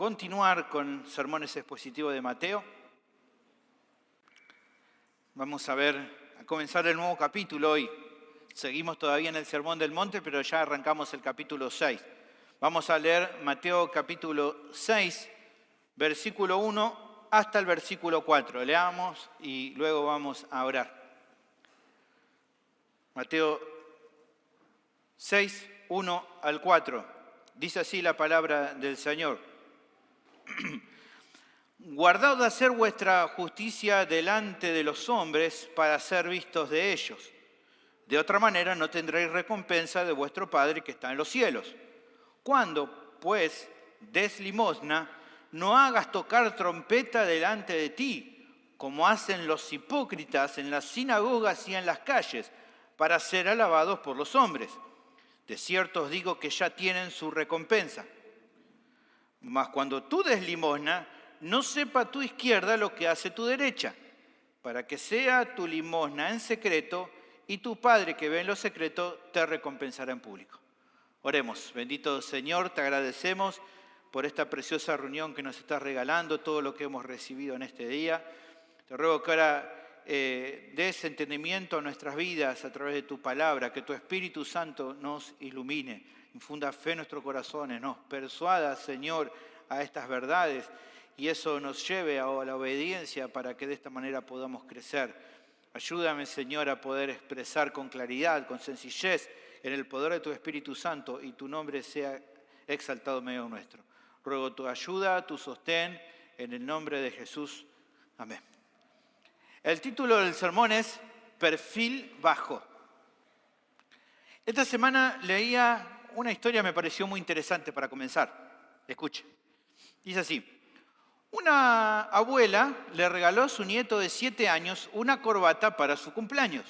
continuar con sermones expositivos de Mateo. Vamos a comenzar el nuevo capítulo hoy. Seguimos todavía en el Sermón del Monte, pero ya arrancamos el capítulo 6. Vamos a leer Mateo capítulo 6, versículo 1 hasta el versículo 4. Leamos y luego vamos a orar. Mateo 6, 1 al 4. Dice así la palabra del Señor. Guardaos de hacer vuestra justicia delante de los hombres para ser vistos de ellos. De otra manera no tendréis recompensa de vuestro Padre que está en los cielos. Cuando, pues, des limosna, no hagas tocar trompeta delante de ti, como hacen los hipócritas en las sinagogas y en las calles, para ser alabados por los hombres. De cierto os digo que ya tienen su recompensa. Mas cuando tú des limosna, no sepa tu izquierda lo que hace tu derecha, para que sea tu limosna en secreto, y tu Padre que ve en lo secreto te recompensará en público. Oremos. Bendito Señor, te agradecemos por esta preciosa reunión que nos estás regalando, todo lo que hemos recibido en este día. Te ruego que ahora des entendimiento a nuestras vidas a través de tu palabra, que tu Espíritu Santo nos ilumine, infunda fe en nuestros corazones, nos persuada, Señor, a estas verdades y eso nos lleve a la obediencia para que de esta manera podamos crecer. Ayúdame, Señor, a poder expresar con claridad, con sencillez, en el poder de tu Espíritu Santo y tu nombre sea exaltado en medio nuestro. Ruego tu ayuda, tu sostén, en el nombre de Jesús. Amén. El título del sermón es Perfil Bajo. Esta semana leía una historia que me pareció muy interesante para comenzar. Escuche. Dice así. Una abuela le regaló a su nieto de 7 años una corbata para su cumpleaños.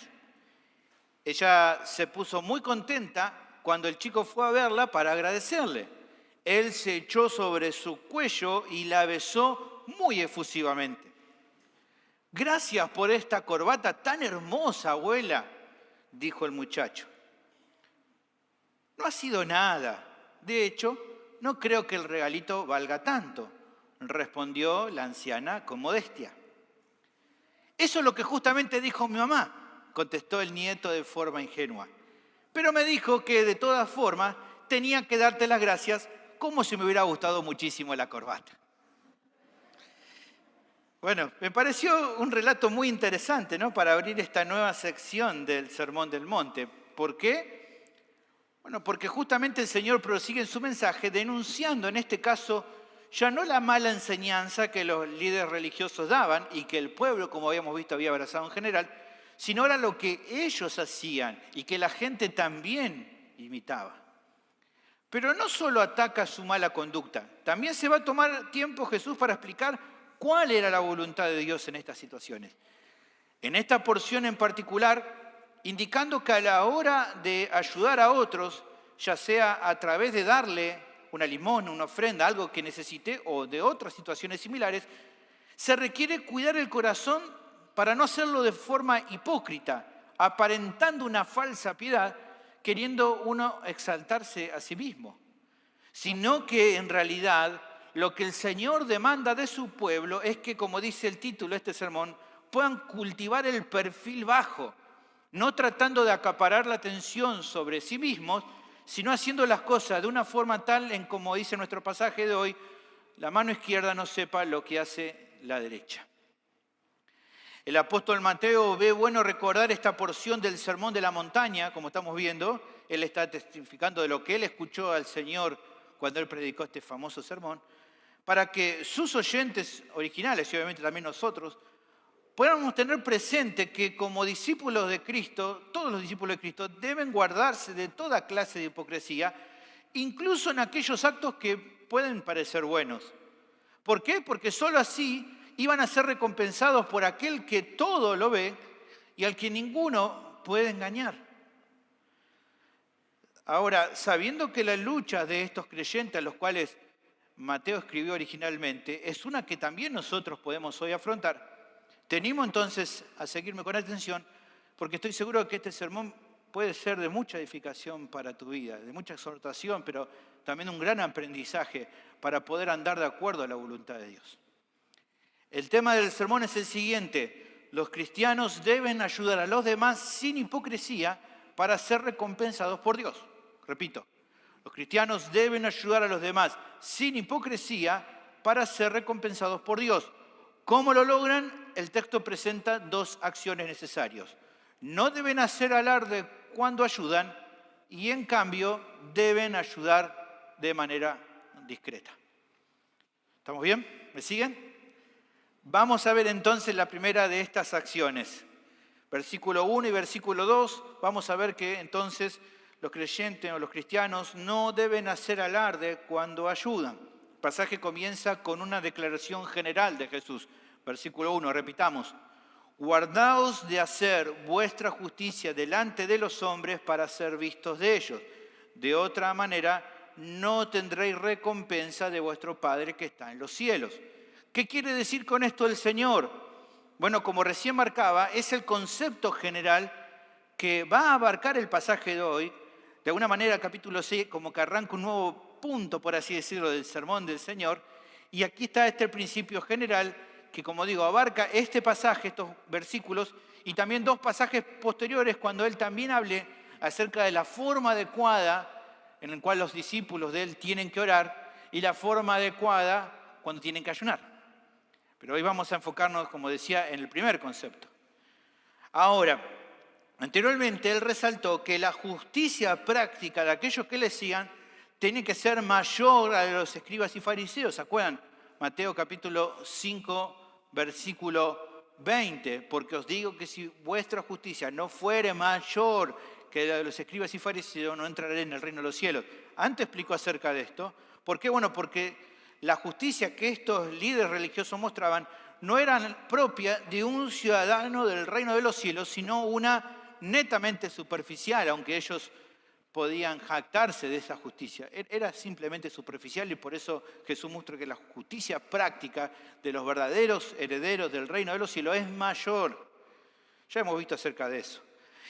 Ella se puso muy contenta cuando el chico fue a verla para agradecerle. Él se echó sobre su cuello y la besó muy efusivamente. «Gracias por esta corbata tan hermosa, abuela», dijo el muchacho. «No ha sido nada. De hecho, no creo que el regalito valga tanto», respondió la anciana con modestia. «Eso es lo que justamente dijo mi mamá», contestó el nieto de forma ingenua. «Pero me dijo que de todas formas tenía que darte las gracias como si me hubiera gustado muchísimo la corbata». Bueno, me pareció un relato muy interesante, ¿no? Para abrir esta nueva sección del Sermón del Monte. ¿Por qué? Bueno, porque justamente el Señor prosigue en su mensaje denunciando, en este caso, ya no la mala enseñanza que los líderes religiosos daban y que el pueblo, como habíamos visto, había abrazado en general, sino ahora lo que ellos hacían y que la gente también imitaba. Pero no solo ataca su mala conducta, también se va a tomar tiempo Jesús para explicar cuál era la voluntad de Dios en estas situaciones. En esta porción en particular, indicando que a la hora de ayudar a otros, ya sea a través de darle una limosna, una ofrenda, algo que necesite, o de otras situaciones similares, se requiere cuidar el corazón para no hacerlo de forma hipócrita, aparentando una falsa piedad, queriendo uno exaltarse a sí mismo, sino que en realidad lo que el Señor demanda de su pueblo es que, como dice el título de este sermón, puedan cultivar el perfil bajo, no tratando de acaparar la atención sobre sí mismos, sino haciendo las cosas de una forma tal en como dice nuestro pasaje de hoy, la mano izquierda no sepa lo que hace la derecha. El apóstol Mateo ve bueno recordar esta porción del Sermón de la Montaña, como estamos viendo. Él está testificando de lo que él escuchó al Señor cuando él predicó este famoso sermón, para que sus oyentes originales, y obviamente también nosotros, podamos tener presente que como discípulos de Cristo, todos los discípulos de Cristo deben guardarse de toda clase de hipocresía, incluso en aquellos actos que pueden parecer buenos. ¿Por qué? Porque solo así iban a ser recompensados por aquel que todo lo ve y al que ninguno puede engañar. Ahora, sabiendo que la lucha de estos creyentes a los cuales Mateo escribió originalmente es una que también nosotros podemos hoy afrontar, te animo entonces a seguirme con atención porque estoy seguro de que este sermón puede ser de mucha edificación para tu vida, de mucha exhortación, pero también un gran aprendizaje para poder andar de acuerdo a la voluntad de Dios. El tema del sermón es el siguiente: los cristianos deben ayudar a los demás sin hipocresía para ser recompensados por Dios. Repito, los cristianos deben ayudar a los demás sin hipocresía para ser recompensados por Dios. ¿Cómo lo logran? El texto presenta dos acciones necesarias. No deben hacer alarde cuando ayudan y en cambio deben ayudar de manera discreta. ¿Estamos bien? ¿Me siguen? Vamos a ver entonces la primera de estas acciones. Versículo 1 y versículo 2, vamos a ver que entonces los creyentes o los cristianos no deben hacer alarde cuando ayudan. El pasaje comienza con una declaración general de Jesús. Versículo 1, repitamos: guardaos de hacer vuestra justicia delante de los hombres para ser vistos de ellos. De otra manera, no tendréis recompensa de vuestro Padre que está en los cielos. ¿Qué quiere decir con esto el Señor? Bueno, como recién marcaba, es el concepto general que va a abarcar el pasaje de hoy. De alguna manera, capítulo 6, como que arranca un nuevo punto, por así decirlo, del sermón del Señor. Y aquí está este principio general que, como digo, abarca este pasaje, estos versículos, y también dos pasajes posteriores cuando Él también hable acerca de la forma adecuada en la cual los discípulos de Él tienen que orar y la forma adecuada cuando tienen que ayunar. Pero hoy vamos a enfocarnos, como decía, en el primer concepto. Ahora, anteriormente Él resaltó que la justicia práctica de aquellos que le sigan tiene que ser mayor a los escribas y fariseos. ¿Se acuerdan? Mateo capítulo 5, versículo 20. Porque os digo que si vuestra justicia no fuere mayor que la de los escribas y fariseos, no entraré en el reino de los cielos. Antes explicó acerca de esto. ¿Por qué? Bueno, porque la justicia que estos líderes religiosos mostraban no era propia de un ciudadano del reino de los cielos, sino una netamente superficial, aunque ellos podían jactarse de esa justicia. Era simplemente superficial y por eso Jesús muestra que la justicia práctica de los verdaderos herederos del reino de los cielos es mayor. Ya hemos visto acerca de eso.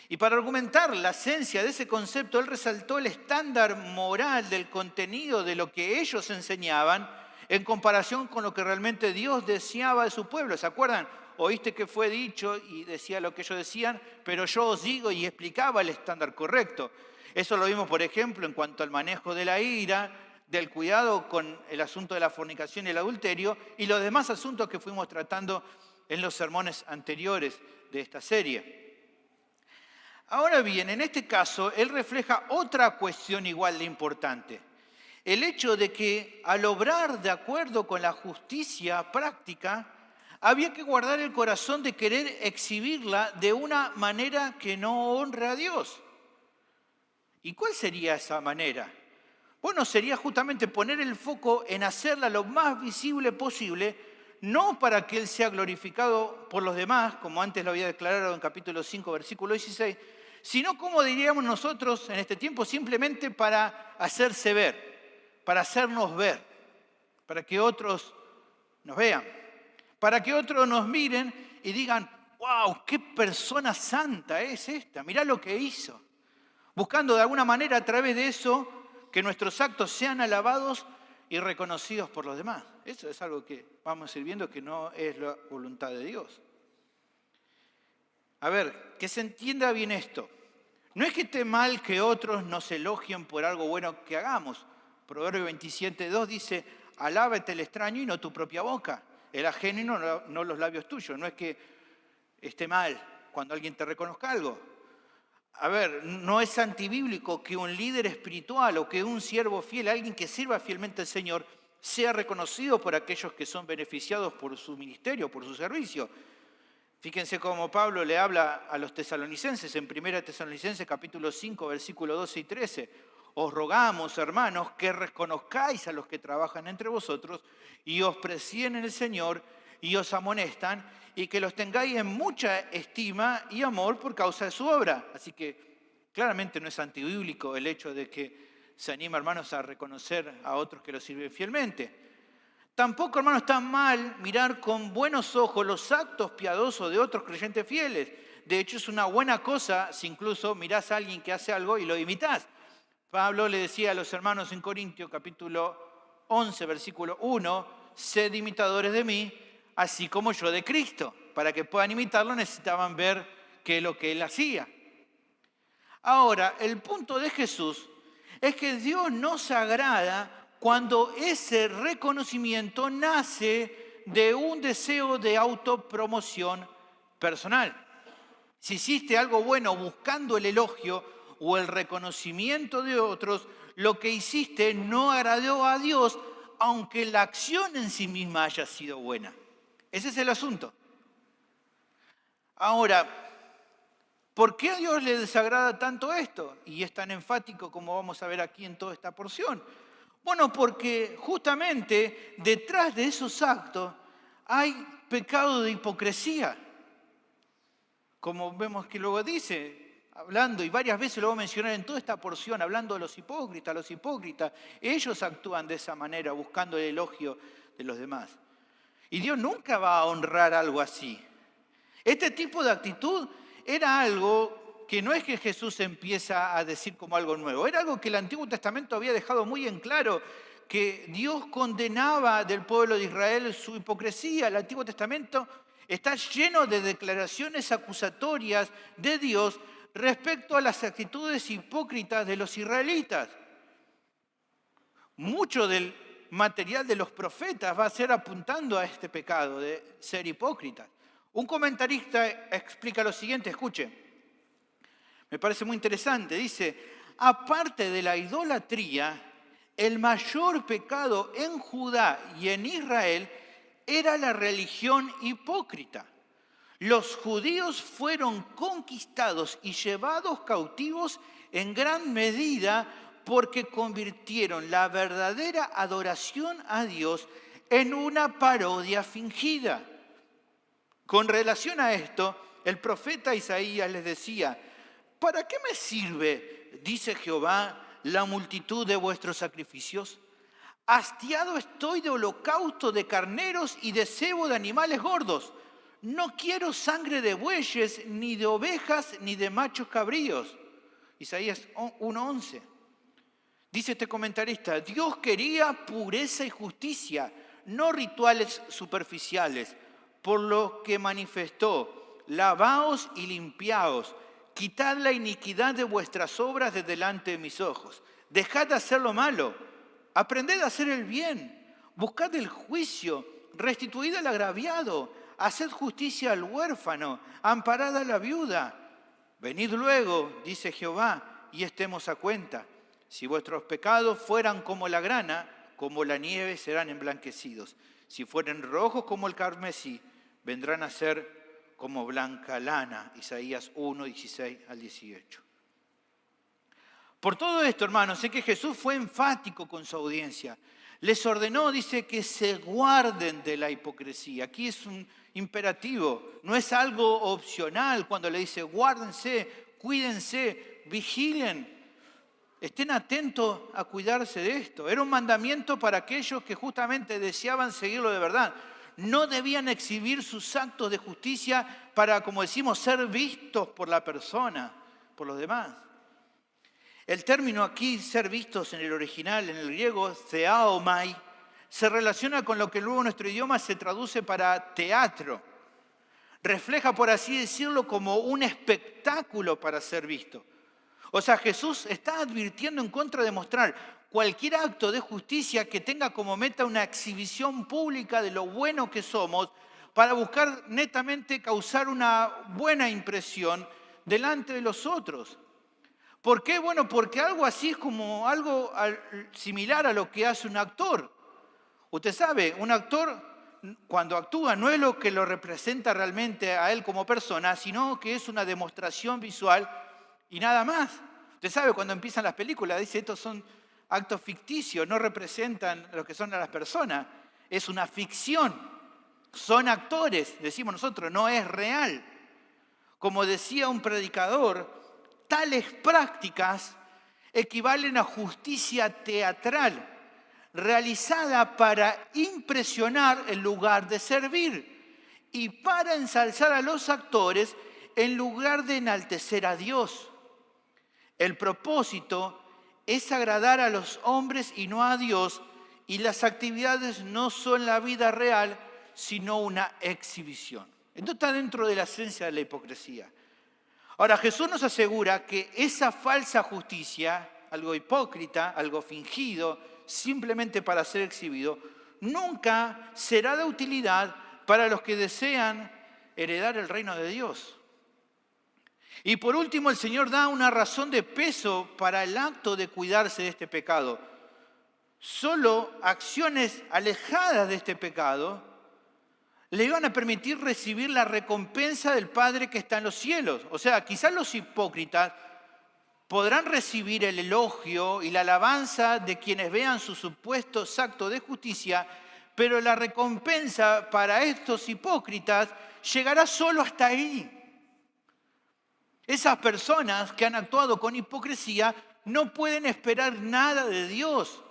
Y para argumentar la esencia de ese concepto, Él resaltó el estándar moral del contenido de lo que ellos enseñaban en comparación con lo que realmente Dios deseaba de su pueblo. ¿Se acuerdan? Oíste que fue dicho y decía lo que ellos decían, pero yo os digo, y explicaba el estándar correcto. Eso lo vimos, por ejemplo, en cuanto al manejo de la ira, del cuidado con el asunto de la fornicación y el adulterio y los demás asuntos que fuimos tratando en los sermones anteriores de esta serie. Ahora bien, en este caso, Él refleja otra cuestión igual de importante. El hecho de que al obrar de acuerdo con la justicia práctica, había que guardar el corazón de querer exhibirla de una manera que no honre a Dios. ¿Y cuál sería esa manera? Bueno, sería justamente poner el foco en hacerla lo más visible posible, no para que Él sea glorificado por los demás, como antes lo había declarado en capítulo 5, versículo 16, sino, como diríamos nosotros en este tiempo, simplemente para hacerse ver, para hacernos ver, para que otros nos vean, para que otros nos miren y digan: ¡wow! ¡Qué persona santa es esta! Mirá lo que hizo. Buscando de alguna manera a través de eso que nuestros actos sean alabados y reconocidos por los demás. Eso es algo que vamos a ir viendo que no es la voluntad de Dios. A ver, que se entienda bien esto. No es que esté mal que otros nos elogien por algo bueno que hagamos. Proverbio 27:2 dice: alábate el extraño y no tu propia boca, el ajeno y no los labios tuyos. No es que esté mal cuando alguien te reconozca algo. A ver, no es antibíblico que un líder espiritual o que un siervo fiel, alguien que sirva fielmente al Señor, sea reconocido por aquellos que son beneficiados por su ministerio, por su servicio. Fíjense cómo Pablo le habla a los tesalonicenses en 1 Tesalonicenses capítulo 5, versículos 12 y 13. Os rogamos, hermanos, que reconozcáis a los que trabajan entre vosotros y os presiden en el Señor y os amonestan, y que los tengáis en mucha estima y amor por causa de su obra. Así que claramente no es antibíblico el hecho de que se anima, hermanos, a reconocer a otros que los sirven fielmente. Tampoco, hermanos, está mal mirar con buenos ojos los actos piadosos de otros creyentes fieles. De hecho, es una buena cosa si incluso mirás a alguien que hace algo y lo imitás. Pablo le decía a los hermanos en Corintios, capítulo 11, versículo 1, sed imitadores de mí, así como yo de Cristo. Para que puedan imitarlo necesitaban ver qué es lo que él hacía. Ahora, el punto de Jesús es que Dios no se agrada cuando ese reconocimiento nace de un deseo de autopromoción personal. Si hiciste algo bueno buscando el elogio o el reconocimiento de otros, lo que hiciste no agradó a Dios, aunque la acción en sí misma haya sido buena. Ese es el asunto. Ahora, ¿por qué a Dios le desagrada tanto esto? Y es tan enfático como vamos a ver aquí en toda esta porción. Bueno, porque justamente detrás de esos actos hay pecado de hipocresía. Como vemos que luego dice, hablando, y varias veces lo voy a mencionar en toda esta porción, hablando de los hipócritas, ellos actúan de esa manera, buscando el elogio de los demás. Y Dios nunca va a honrar algo así. Este tipo de actitud era algo que no es que Jesús empieza a decir como algo nuevo, era algo que el Antiguo Testamento había dejado muy en claro, que Dios condenaba del pueblo de Israel su hipocresía. El Antiguo Testamento está lleno de declaraciones acusatorias de Dios respecto a las actitudes hipócritas de los israelitas. Mucho del material de los profetas va a ser apuntando a este pecado de ser hipócritas. Un comentarista explica lo siguiente, escuche, me parece muy interesante, dice, aparte de la idolatría, el mayor pecado en Judá y en Israel era la religión hipócrita. Los judíos fueron conquistados y llevados cautivos en gran medida porque convirtieron la verdadera adoración a Dios en una parodia fingida. Con relación a esto, el profeta Isaías les decía, ¿para qué me sirve, dice Jehová, la multitud de vuestros sacrificios? Hastiado estoy de holocausto de carneros y de cebo de animales gordos. No quiero sangre de bueyes, ni de ovejas, ni de machos cabríos. Isaías 1:11. Dice este comentarista, Dios quería pureza y justicia, no rituales superficiales, por lo que manifestó, lavaos y limpiaos, quitad la iniquidad de vuestras obras de delante de mis ojos, dejad de hacer lo malo, aprended a hacer el bien, buscad el juicio, restituid al agraviado, haced justicia al huérfano, amparad a la viuda. Venid luego, dice Jehová, y estemos a cuenta. Si vuestros pecados fueran como la grana, como la nieve serán emblanquecidos. Si fueren rojos como el carmesí, vendrán a ser como blanca lana. Isaías 1, 16 al 18. Por todo esto, hermanos, sé que Jesús fue enfático con su audiencia. Les ordenó, dice, que se guarden de la hipocresía. Aquí es un imperativo, no es algo opcional cuando le dice guárdense, cuídense, vigilen. Estén atentos a cuidarse de esto. Era un mandamiento para aquellos que justamente deseaban seguirlo de verdad. No debían exhibir sus actos de justicia para, como decimos, ser vistos por la persona, por los demás. El término aquí, ser vistos en el original, en el griego, theaomai, se relaciona con lo que luego en nuestro idioma se traduce para teatro. Refleja, por así decirlo, como un espectáculo para ser visto. O sea, Jesús está advirtiendo en contra de mostrar cualquier acto de justicia que tenga como meta una exhibición pública de lo bueno que somos para buscar netamente causar una buena impresión delante de los otros. ¿Por qué? Bueno, porque algo así es como algo similar a lo que hace un actor. Usted sabe, un actor cuando actúa no es lo que lo representa realmente a él como persona, sino que es una demostración visual y nada más. Usted sabe, cuando empiezan las películas, dice, estos son actos ficticios, no representan lo que son a las personas. Es una ficción. Son actores, decimos nosotros, no es real. Como decía un predicador, tales prácticas equivalen a justicia teatral, realizada para impresionar en lugar de servir y para ensalzar a los actores en lugar de enaltecer a Dios. El propósito es agradar a los hombres y no a Dios, y las actividades no son la vida real, sino una exhibición. Esto está dentro de la esencia de la hipocresía. Ahora, Jesús nos asegura que esa falsa justicia, algo hipócrita, algo fingido, simplemente para ser exhibido, nunca será de utilidad para los que desean heredar el reino de Dios. Y por último, el Señor da una razón de peso para el acto de cuidarse de este pecado. Solo acciones alejadas de este pecado le van a permitir recibir la recompensa del Padre que está en los cielos. O sea, quizás los hipócritas podrán recibir el elogio y la alabanza de quienes vean sus supuestos actos de justicia, pero la recompensa para estos hipócritas llegará solo hasta ahí. Esas personas que han actuado con hipocresía no pueden esperar nada de Dios.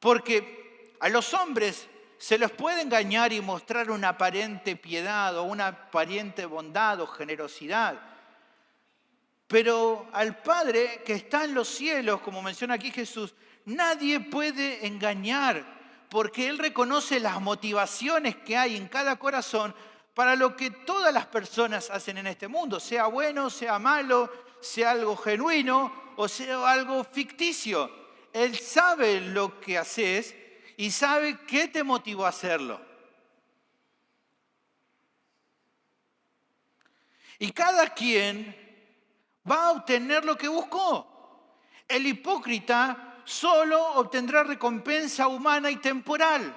Porque a los hombres se les puede engañar y mostrar una aparente piedad o una aparente bondad o generosidad. Pero al Padre que está en los cielos, como menciona aquí Jesús, nadie puede engañar, porque Él reconoce las motivaciones que hay en cada corazón para lo que todas las personas hacen en este mundo, sea bueno, sea malo, sea algo genuino o sea algo ficticio. Él sabe lo que haces y sabe qué te motivó a hacerlo. Y cada quien va a obtener lo que buscó. El hipócrita solo obtendrá recompensa humana y temporal.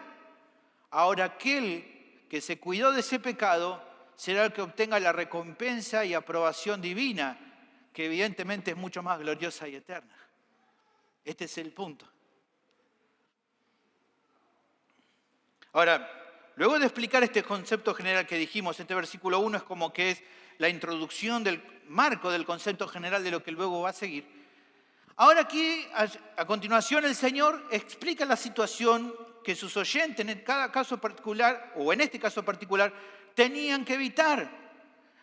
Ahora aquel que se cuidó de ese pecado será el que obtenga la recompensa y aprobación divina, que evidentemente es mucho más gloriosa y eterna. Este es el punto. Ahora, luego de explicar este concepto general que dijimos, este versículo 1 es como que es la introducción del marco del concepto general de lo que luego va a seguir. Ahora aquí, a continuación, el Señor explica la situación que sus oyentes en cada caso particular, o en este caso particular, tenían que evitar.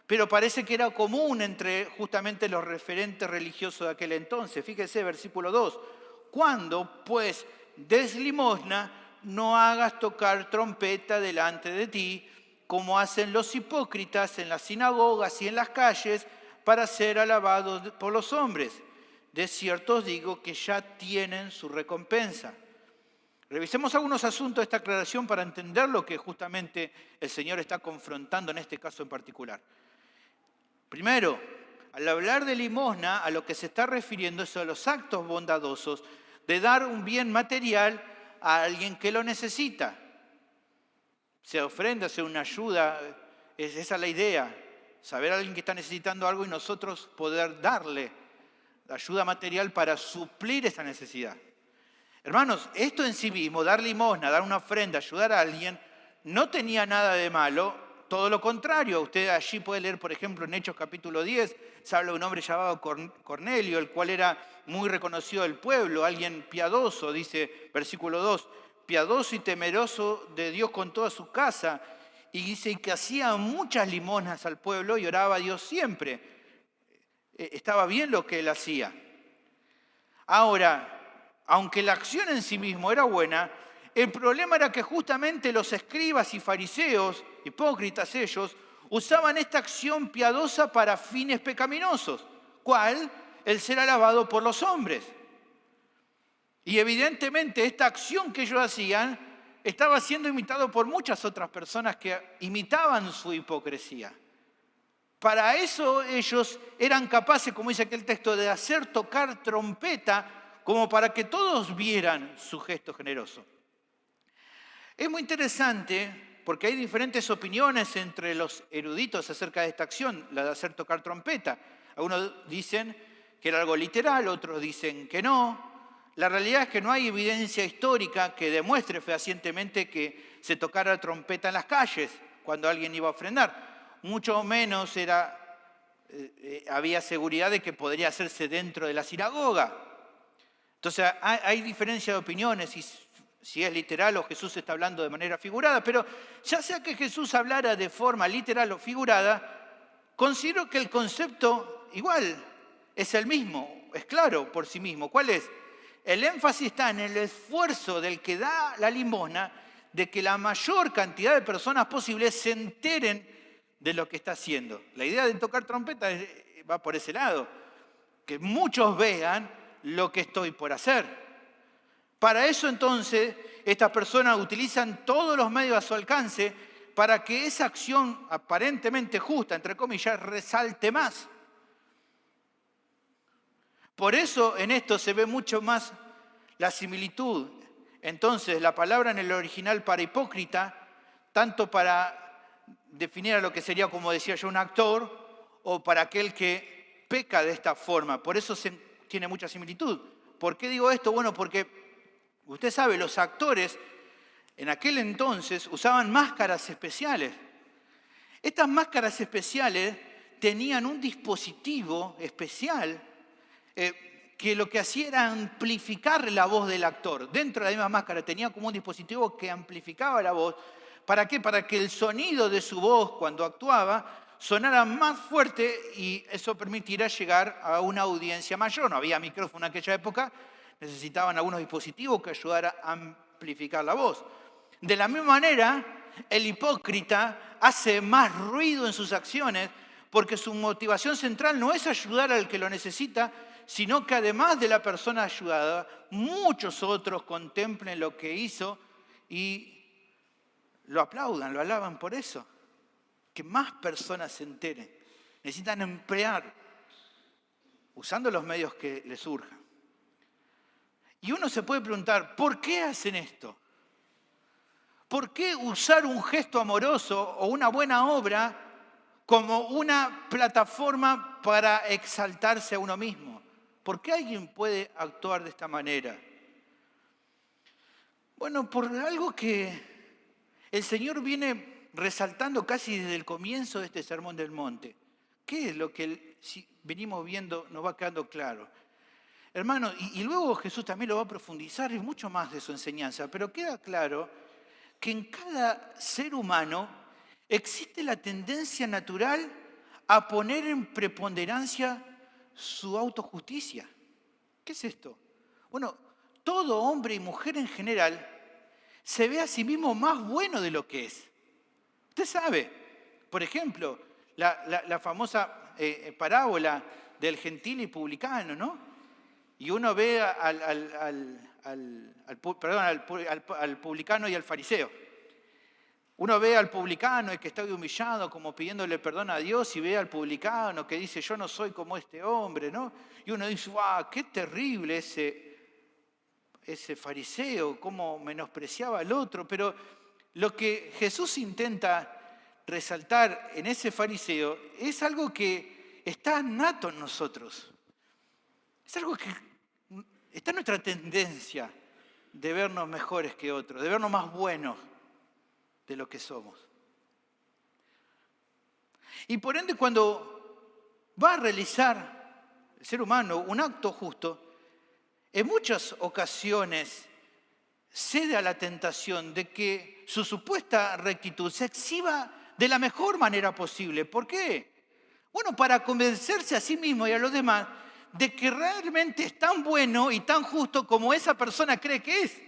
Pero parece que era común entre justamente los referentes religiosos de aquel entonces. Fíjese, versículo 2. Cuando, pues, des limosna, no hagas tocar trompeta delante de ti, como hacen los hipócritas en las sinagogas y en las calles, para ser alabados por los hombres. De cierto os digo que ya tienen su recompensa. Revisemos algunos asuntos de esta aclaración para entender lo que justamente el Señor está confrontando en este caso en particular. Primero, al hablar de limosna, a lo que se está refiriendo es a los actos bondadosos de dar un bien material a alguien que lo necesita. Se ofrenda, sea una ayuda, esa es la idea. Saber a alguien que está necesitando algo y nosotros poder darle ayuda material para suplir esa necesidad. Hermanos, esto en sí mismo, dar limosna, dar una ofrenda, ayudar a alguien, no tenía nada de malo, todo lo contrario. Usted allí puede leer, por ejemplo, en Hechos capítulo 10, se habla de un hombre llamado Cornelio, el cual era muy reconocido del pueblo, alguien piadoso, dice versículo 2, piadoso y temeroso de Dios con toda su casa, y dice que hacía muchas limosnas al pueblo y oraba a Dios siempre. Estaba bien lo que él hacía. Ahora, aunque la acción en sí mismo era buena, el problema era que justamente los escribas y fariseos, hipócritas ellos, usaban esta acción piadosa para fines pecaminosos. ¿Cuál? El ser alabado por los hombres. Y evidentemente esta acción que ellos hacían estaba siendo imitado por muchas otras personas que imitaban su hipocresía. Para eso ellos eran capaces, como dice aquel texto, de hacer tocar trompeta como para que todos vieran su gesto generoso. Es muy interesante porque hay diferentes opiniones entre los eruditos acerca de esta acción, la de hacer tocar trompeta. Algunos dicen que era algo literal, otros dicen que no. La realidad es que no hay evidencia histórica que demuestre fehacientemente que se tocara trompeta en las calles cuando alguien iba a ofrendar. Mucho menos había seguridad de que podría hacerse dentro de la sinagoga. Entonces hay diferencia de opiniones si es literal o Jesús está hablando de manera figurada, pero ya sea que Jesús hablara de forma literal o figurada, considero que el concepto igual es el mismo, es claro por sí mismo. ¿Cuál es? el énfasis está en el esfuerzo del que da la limosna de que la mayor cantidad de personas posibles se enteren de lo que está haciendo. La idea de tocar trompeta va por ese lado, que muchos vean lo que estoy por hacer. Para eso entonces estas personas utilizan todos los medios a su alcance para que esa acción aparentemente justa, entre comillas, resalte más. Por eso en esto se ve mucho más la similitud. Entonces la palabra en el original para hipócrita, tanto para definir a lo que sería, como decía yo, un actor, o para aquel que peca de esta forma. Por eso tiene mucha similitud. ¿Por qué digo esto? Bueno, porque usted sabe, los actores en aquel entonces usaban máscaras especiales. Estas máscaras especiales tenían un dispositivo especial que lo que hacía era amplificar la voz del actor. Dentro de la misma máscara tenía como un dispositivo que amplificaba la voz. ¿Para qué? Para que el sonido de su voz cuando actuaba sonara más fuerte y eso permitirá llegar a una audiencia mayor. No había micrófono en aquella época, necesitaban algunos dispositivos que ayudaran a amplificar la voz. De la misma manera, el hipócrita hace más ruido en sus acciones porque su motivación central no es ayudar al que lo necesita, sino que además de la persona ayudada, muchos otros contemplen lo que hizo y lo aplaudan, lo alaban por eso. Que más personas se enteren. Necesitan emplear, usando los medios que les surjan. Y uno se puede preguntar, ¿por qué hacen esto? ¿Por qué usar un gesto amoroso o una buena obra como una plataforma para exaltarse a uno mismo? ¿Por qué alguien puede actuar de esta manera? Bueno, por algo que el Señor viene resaltando casi desde el comienzo de este Sermón del Monte. ¿Qué es lo que si venimos viendo nos va quedando claro? Hermano, y luego Jesús también lo va a profundizar en mucho más de su enseñanza, pero queda claro que en cada ser humano existe la tendencia natural a poner en preponderancia su autojusticia. ¿Qué es esto? Bueno, todo hombre y mujer en general se ve a sí mismo más bueno de lo que es. Usted sabe, por ejemplo, la famosa parábola del gentil y publicano, ¿no? Y uno ve al publicano y al fariseo. Uno ve al publicano el que está humillado como pidiéndole perdón a Dios y ve al publicano que dice yo no soy como este hombre, ¿no? Y uno dice, ¡wow! ¡Qué terrible ese fariseo! Cómo menospreciaba al otro. Pero lo que Jesús intenta resaltar en ese fariseo es algo que está nato en nosotros. Es algo que está en nuestra tendencia de vernos mejores que otros, de vernos más buenos de lo que somos. Y por ende, cuando va a realizar el ser humano un acto justo, en muchas ocasiones cede a la tentación de que su supuesta rectitud se exhiba de la mejor manera posible. ¿Por qué? Bueno, para convencerse a sí mismo y a los demás de que realmente es tan bueno y tan justo como esa persona cree que es.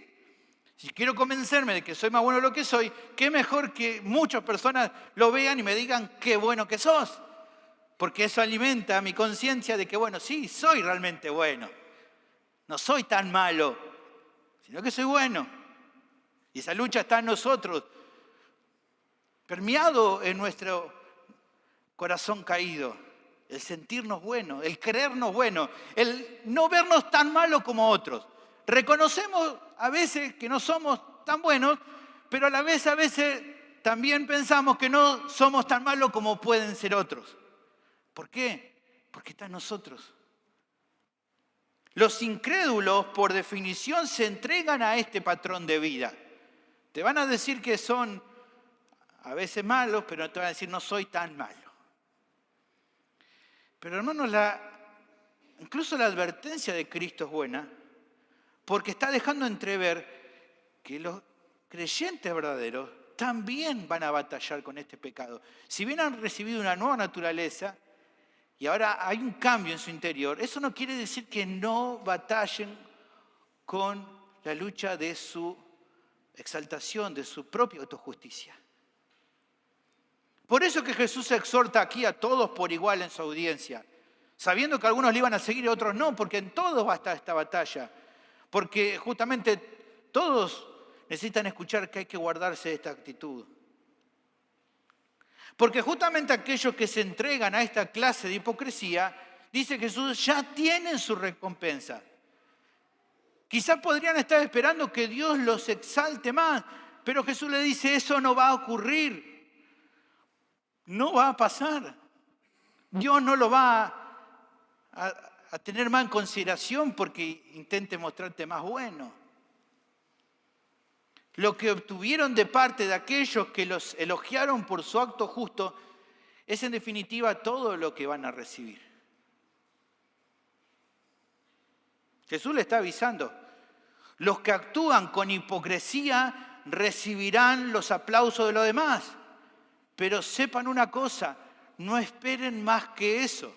Si quiero convencerme de que soy más bueno de lo que soy, qué mejor que muchas personas lo vean y me digan qué bueno que sos. Porque eso alimenta mi conciencia de que, bueno, sí, soy realmente bueno. No soy tan malo, sino que soy bueno. Y esa lucha está en nosotros, permeado en nuestro corazón caído. El sentirnos buenos, el creernos buenos, el no vernos tan malos como otros. Reconocemos a veces que no somos tan buenos, pero a la vez a veces también pensamos que no somos tan malos como pueden ser otros. ¿Por qué? Porque está en nosotros. Los incrédulos, por definición, se entregan a este patrón de vida. Te van a decir que son a veces malos, pero te van a decir no soy tan malo. Pero hermanos, incluso la advertencia de Cristo es buena, porque está dejando entrever que los creyentes verdaderos también van a batallar con este pecado. Si bien han recibido una nueva naturaleza y ahora hay un cambio en su interior, eso no quiere decir que no batallen con la lucha de su exaltación, de su propia autojusticia. Por eso que Jesús exhorta aquí a todos por igual en su audiencia, sabiendo que algunos le iban a seguir y otros no, porque en todos va a estar esta batalla. Porque justamente todos necesitan escuchar que hay que guardarse de esta actitud. Porque justamente aquellos que se entregan a esta clase de hipocresía, dice Jesús, ya tienen su recompensa. Quizás podrían estar esperando que Dios los exalte más, pero Jesús le dice, eso no va a ocurrir. No va a pasar. Dios no lo va a tener más en consideración porque intente mostrarte más bueno. Lo que obtuvieron de parte de aquellos que los elogiaron por su acto justo es en definitiva todo lo que van a recibir. Jesús le está avisando. Los que actúan con hipocresía recibirán los aplausos de los demás. Pero sepan una cosa, no esperen más que eso.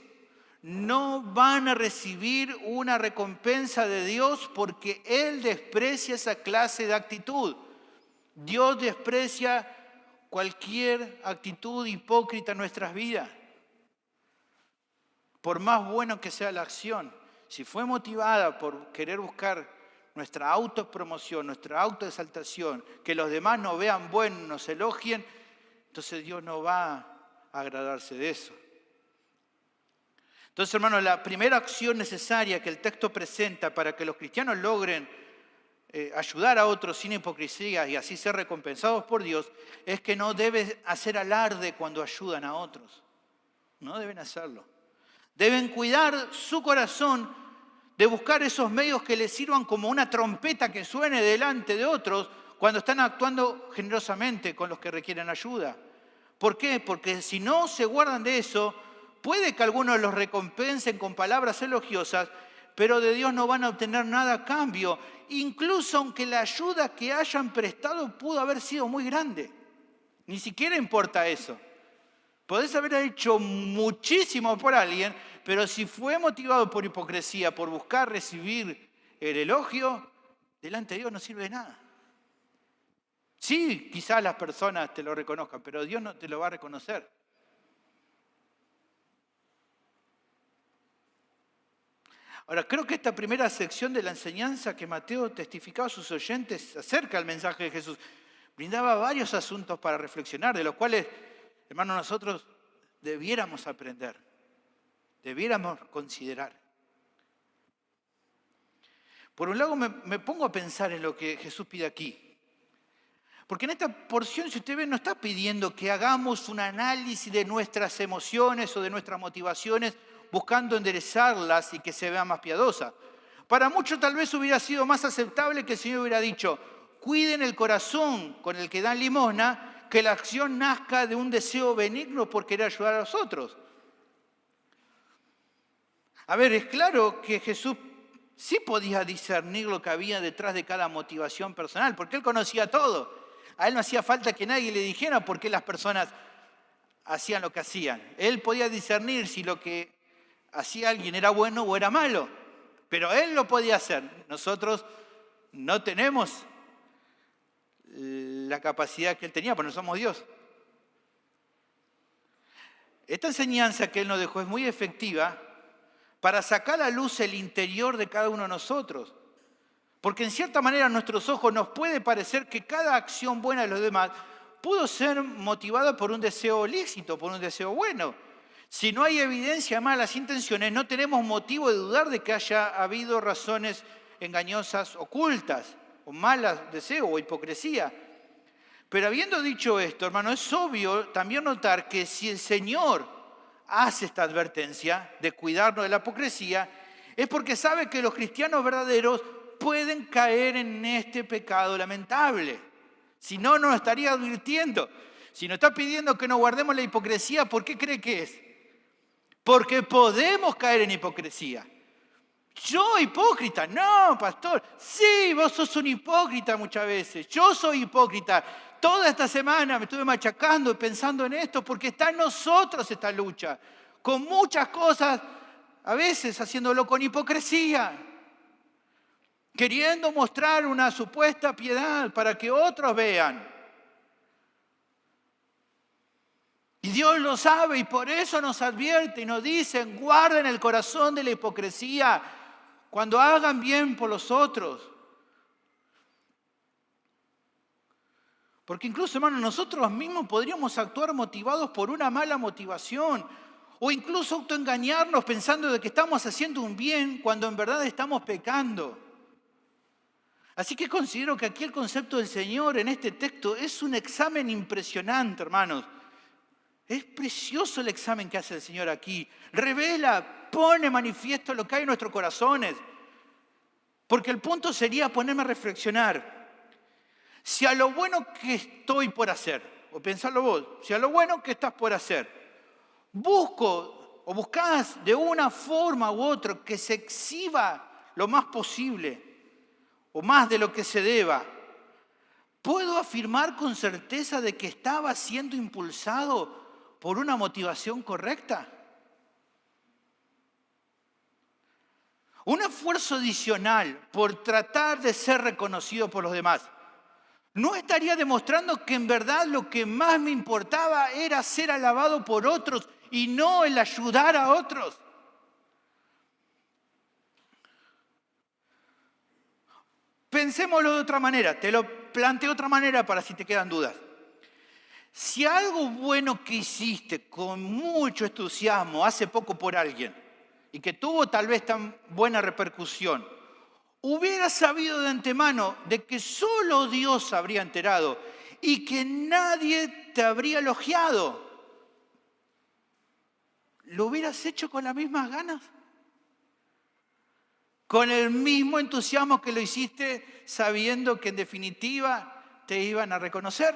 No van a recibir una recompensa de Dios porque Él desprecia esa clase de actitud. Dios desprecia cualquier actitud hipócrita en nuestras vidas. Por más bueno que sea la acción, si fue motivada por querer buscar nuestra autopromoción, nuestra autoexaltación, que los demás nos vean bueno, nos elogien, entonces Dios no va a agradarse de eso. Entonces, hermanos, la primera acción necesaria que el texto presenta para que los cristianos logren ayudar a otros sin hipocresía y así ser recompensados por Dios, es que no deben hacer alarde cuando ayudan a otros. No deben hacerlo. Deben cuidar su corazón de buscar esos medios que les sirvan como una trompeta que suene delante de otros cuando están actuando generosamente con los que requieren ayuda. ¿Por qué? Porque si no se guardan de eso, puede que algunos los recompensen con palabras elogiosas, pero de Dios no van a obtener nada a cambio, incluso aunque la ayuda que hayan prestado pudo haber sido muy grande. Ni siquiera importa eso. Podés haber hecho muchísimo por alguien, pero si fue motivado por hipocresía, por buscar recibir el elogio, delante de Dios no sirve de nada. Sí, quizás las personas te lo reconozcan, pero Dios no te lo va a reconocer. Ahora, creo que esta primera sección de la enseñanza que Mateo testificaba a sus oyentes acerca del mensaje de Jesús brindaba varios asuntos para reflexionar, de los cuales, hermanos, nosotros debiéramos aprender, debiéramos considerar. Por un lado, me pongo a pensar en lo que Jesús pide aquí. Porque en esta porción, si usted ve, no está pidiendo que hagamos un análisis de nuestras emociones o de nuestras motivaciones buscando enderezarlas y que se vean más piadosas. Para muchos tal vez hubiera sido más aceptable que el Señor hubiera dicho, cuiden el corazón con el que dan limosna, que la acción nazca de un deseo benigno por querer ayudar a los otros. A ver, es claro que Jesús sí podía discernir lo que había detrás de cada motivación personal, porque Él conocía todo. A Él no hacía falta que nadie le dijera por qué las personas hacían lo que hacían. Él podía discernir si lo que hacía alguien era bueno o era malo, pero Él lo podía hacer. Nosotros no tenemos la capacidad que Él tenía, porque no somos Dios. Esta enseñanza que Él nos dejó es muy efectiva para sacar a luz el interior de cada uno de nosotros. Porque en cierta manera a nuestros ojos nos puede parecer que cada acción buena de los demás pudo ser motivada por un deseo lícito, por un deseo bueno. Si no hay evidencia de malas intenciones, no tenemos motivo de dudar de que haya habido razones engañosas ocultas, o malos deseos, o hipocresía. Pero habiendo dicho esto, hermano, es obvio también notar que si el Señor hace esta advertencia de cuidarnos de la hipocresía, es porque sabe que los cristianos verdaderos pueden caer en este pecado lamentable. Si no, no nos estaría advirtiendo. Si nos está pidiendo que nos guardemos la hipocresía, ¿por qué cree que es? Porque podemos caer en hipocresía. Yo hipócrita, no, pastor. Sí, vos sos un hipócrita muchas veces. Yo soy hipócrita. Toda esta semana me estuve machacando y pensando en esto porque está en nosotros esta lucha. Con muchas cosas, a veces haciéndolo con hipocresía. queriendo mostrar una supuesta piedad para que otros vean. Y Dios lo sabe y por eso nos advierte y nos dice, guarden el corazón de la hipocresía cuando hagan bien por los otros. Porque incluso, hermanos, nosotros mismos podríamos actuar motivados por una mala motivación o incluso autoengañarnos pensando de que estamos haciendo un bien cuando en verdad estamos pecando. Así que considero que aquí el concepto del Señor en este texto es un examen impresionante, hermanos. Es precioso el examen que hace el Señor aquí. Revela, pone manifiesto lo que hay en nuestros corazones. Porque el punto sería ponerme a reflexionar. Si a lo bueno que estoy por hacer, o pensarlo vos, si a lo bueno que estás por hacer, busco o buscás de una forma u otra que se exhiba lo más posible, o más de lo que se deba, ¿puedo afirmar con certeza de que estaba siendo impulsado por una motivación correcta? Un esfuerzo adicional por tratar de ser reconocido por los demás. ¿No estaría demostrando que en verdad lo que más me importaba era ser alabado por otros y no el ayudar a otros? Pensémoslo de otra manera, te lo planteo de otra manera para si te quedan dudas. Si algo bueno que hiciste con mucho entusiasmo hace poco por alguien y que tuvo tal vez tan buena repercusión, hubieras sabido de antemano de que solo Dios se habría enterado y que nadie te habría elogiado, ¿lo hubieras hecho con las mismas ganas? ¿Con el mismo entusiasmo que lo hiciste sabiendo que en definitiva te iban a reconocer?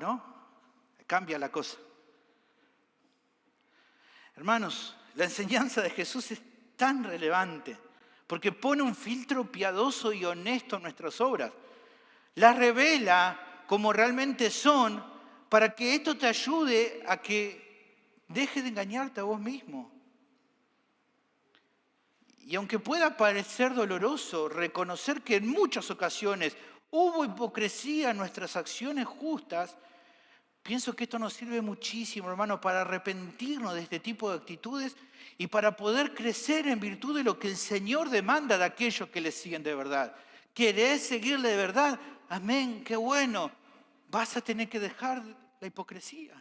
¿No? Cambia la cosa. Hermanos, la enseñanza de Jesús es tan relevante porque pone un filtro piadoso y honesto en nuestras obras. Las revela como realmente son para que esto te ayude a que dejes de engañarte a vos mismo. Y aunque pueda parecer doloroso reconocer que en muchas ocasiones hubo hipocresía en nuestras acciones justas, pienso que esto nos sirve muchísimo, hermano, para arrepentirnos de este tipo de actitudes y para poder crecer en virtud de lo que el Señor demanda de aquellos que le siguen de verdad. ¿Querés seguirle de verdad? Amén, qué bueno. Vas a tener que dejar la hipocresía.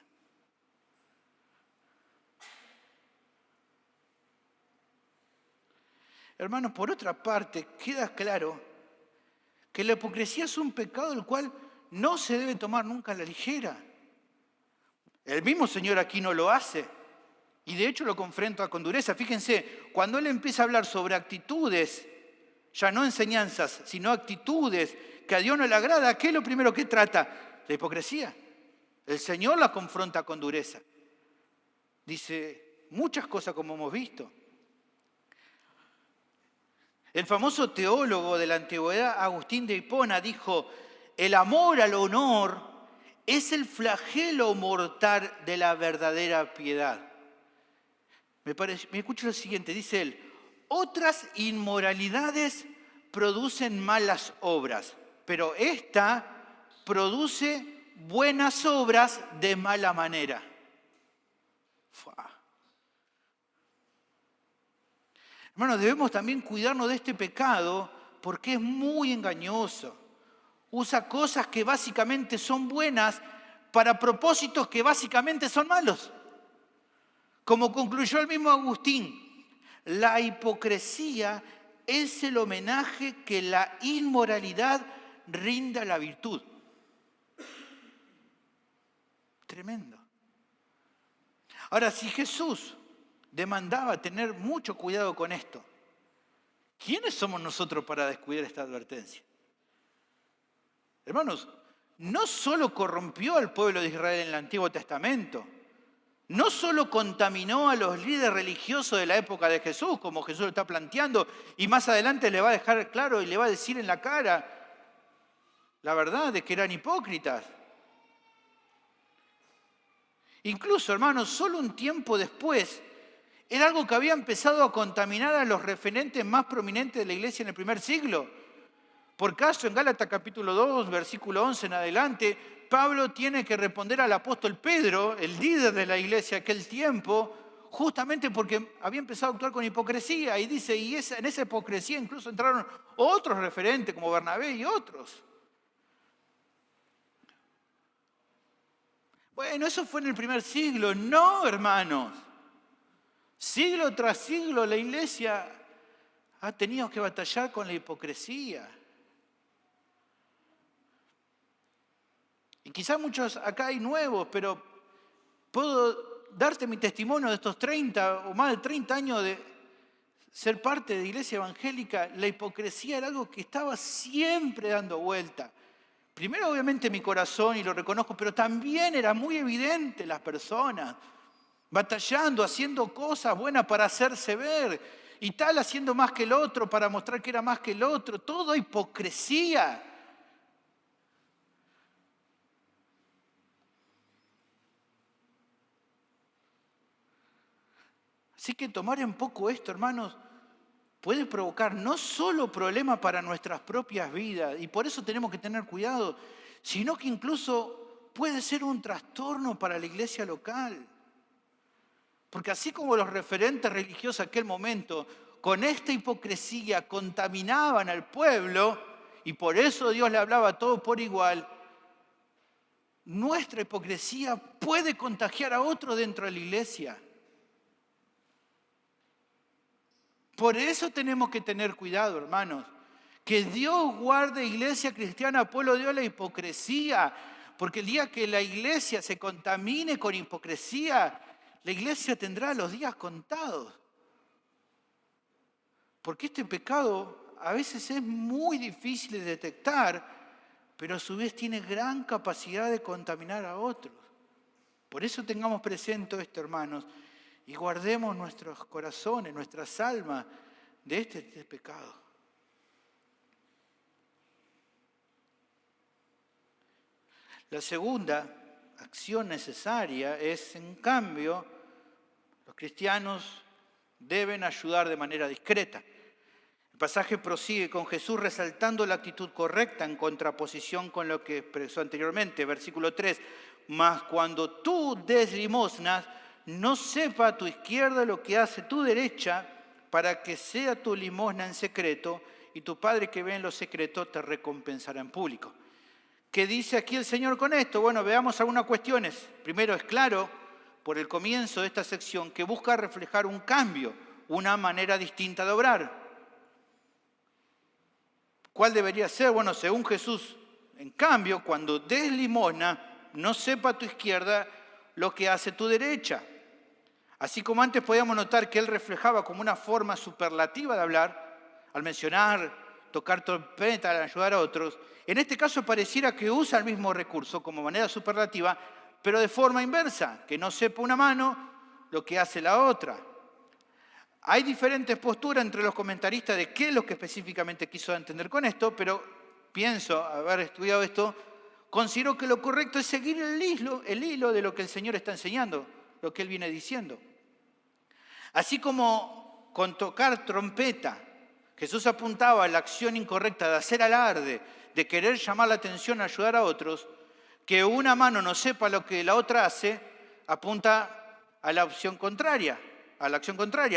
Hermano, por otra parte, queda claro que la hipocresía es un pecado el cual no se debe tomar nunca a la ligera. El mismo Señor aquí no lo hace y de hecho lo confronta con dureza. Fíjense, cuando Él empieza a hablar sobre actitudes, ya no enseñanzas, sino actitudes que a Dios no le agrada, ¿qué es lo primero que trata? La hipocresía. El Señor la confronta con dureza. Dice muchas cosas como hemos visto. El famoso teólogo de la antigüedad, Agustín de Hipona, dijo, el amor al honor es el flagelo mortal de la verdadera piedad. Me escucho lo siguiente, dice él, otras inmoralidades producen malas obras, pero esta produce buenas obras de mala manera. Hermanos, debemos también cuidarnos de este pecado porque es muy engañoso. Usa cosas que básicamente son buenas para propósitos que básicamente son malos. Como concluyó el mismo Agustín, la hipocresía es el homenaje que la inmoralidad rinde a la virtud. Tremendo. Ahora, si Jesús demandaba tener mucho cuidado con esto, ¿quiénes somos nosotros para descuidar esta advertencia? Hermanos, no solo corrompió al pueblo de Israel en el Antiguo Testamento, no solo contaminó a los líderes religiosos de la época de Jesús, como Jesús lo está planteando, y más adelante le va a dejar claro y le va a decir en la cara la verdad de que eran hipócritas. Incluso, hermanos, solo un tiempo después Era algo que había empezado a contaminar a los referentes más prominentes de la iglesia en el primer siglo. Por caso, en Gálatas capítulo 2, versículo 11 en adelante, Pablo tiene que responder al apóstol Pedro, el líder de la iglesia de aquel tiempo, justamente porque había empezado a actuar con hipocresía. Y dice, en esa hipocresía incluso entraron otros referentes como Bernabé y otros. Bueno, eso fue en el primer siglo. No, hermanos. Siglo tras siglo la iglesia ha tenido que batallar con la hipocresía. Y quizás muchos acá hay nuevos, pero puedo darte mi testimonio de estos 30 o más de 30 años de ser parte de la iglesia evangélica. La hipocresía era algo que estaba siempre dando vuelta. Primero, obviamente, mi corazón, y lo reconozco, pero también era muy evidente las personas, batallando, haciendo cosas buenas para hacerse ver, y tal haciendo más que el otro para mostrar que era más que el otro. Todo hipocresía. Así que tomar en poco esto, hermanos, puede provocar no solo problemas para nuestras propias vidas, y por eso tenemos que tener cuidado, sino que incluso puede ser un trastorno para la iglesia local. Porque así como los referentes religiosos de aquel momento, con esta hipocresía contaminaban al pueblo, y por eso Dios le hablaba a todos por igual, nuestra hipocresía puede contagiar a otro dentro de la iglesia. Por eso tenemos que tener cuidado, hermanos. Que Dios guarde iglesia cristiana, pueblo de Dios, la hipocresía. Porque el día que la iglesia se contamine con hipocresía, la iglesia tendrá los días contados. Porque este pecado a veces es muy difícil de detectar, pero a su vez tiene gran capacidad de contaminar a otros. Por eso tengamos presente esto, hermanos, y guardemos nuestros corazones, nuestras almas de este pecado. La segunda acción necesaria es, en cambio, los cristianos deben ayudar de manera discreta. El pasaje prosigue con Jesús resaltando la actitud correcta en contraposición con lo que expresó anteriormente. Versículo 3, mas cuando tú des limosnas, no sepa tu izquierda lo que hace tu derecha, para que sea tu limosna en secreto, y tu Padre que ve en lo secreto te recompensará en público. ¿Qué dice aquí el Señor con esto? Bueno, veamos algunas cuestiones. Primero, es claro, por el comienzo de esta sección, que busca reflejar un cambio, una manera distinta de obrar. ¿Cuál debería ser? Bueno, según Jesús, en cambio, cuando des limosna, no sepa tu izquierda lo que hace tu derecha. Así como antes podíamos notar que él reflejaba como una forma superlativa de hablar, al mencionar, tocar trompeta, al ayudar a otros, en este caso pareciera que usa el mismo recurso como manera superlativa, pero de forma inversa, que no sepa una mano lo que hace la otra. Hay diferentes posturas entre los comentaristas de qué es lo que específicamente quiso entender con esto, pero pienso, haber estudiado esto, considero que lo correcto es seguir el hilo de lo que el Señor está enseñando, lo que Él viene diciendo. Así como con tocar trompeta, Jesús apuntaba a la acción incorrecta de hacer alarde, de querer llamar la atención, ayudar a otros, que una mano no sepa lo que la otra hace, apunta a la opción contraria,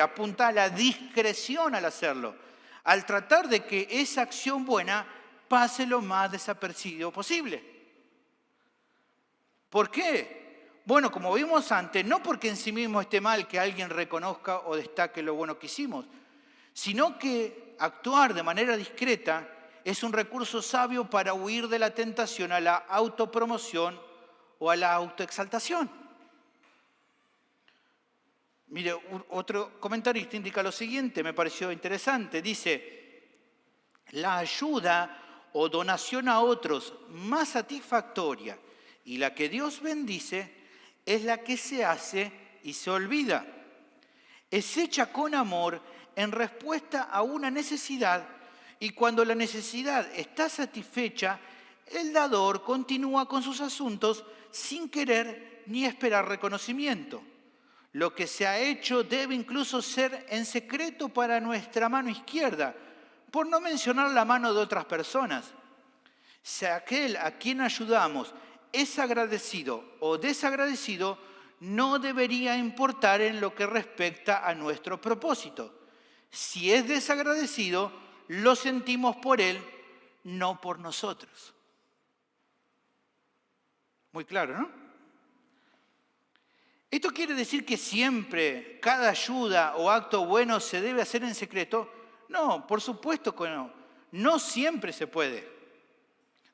apunta a la discreción al hacerlo, al tratar de que esa acción buena pase lo más desapercibido posible. ¿Por qué? Bueno, como vimos antes, no porque en sí mismo esté mal que alguien reconozca o destaque lo bueno que hicimos, sino que actuar de manera discreta es un recurso sabio para huir de la tentación a la autopromoción o a la autoexaltación. Mire, otro comentarista indica lo siguiente, me pareció interesante, dice, la ayuda o donación a otros más satisfactoria y la que Dios bendice es la que se hace y se olvida. Es hecha con amor en respuesta a una necesidad y cuando la necesidad está satisfecha, el dador continúa con sus asuntos sin querer ni esperar reconocimiento. Lo que se ha hecho debe incluso ser en secreto para nuestra mano izquierda, por no mencionar la mano de otras personas. Si aquel a quien ayudamos es agradecido o desagradecido, no debería importar en lo que respecta a nuestro propósito. Si es desagradecido, lo sentimos por él, no por nosotros. Muy claro, ¿no? ¿Esto quiere decir que siempre cada ayuda o acto bueno se debe hacer en secreto? No, por supuesto que no. No siempre se puede.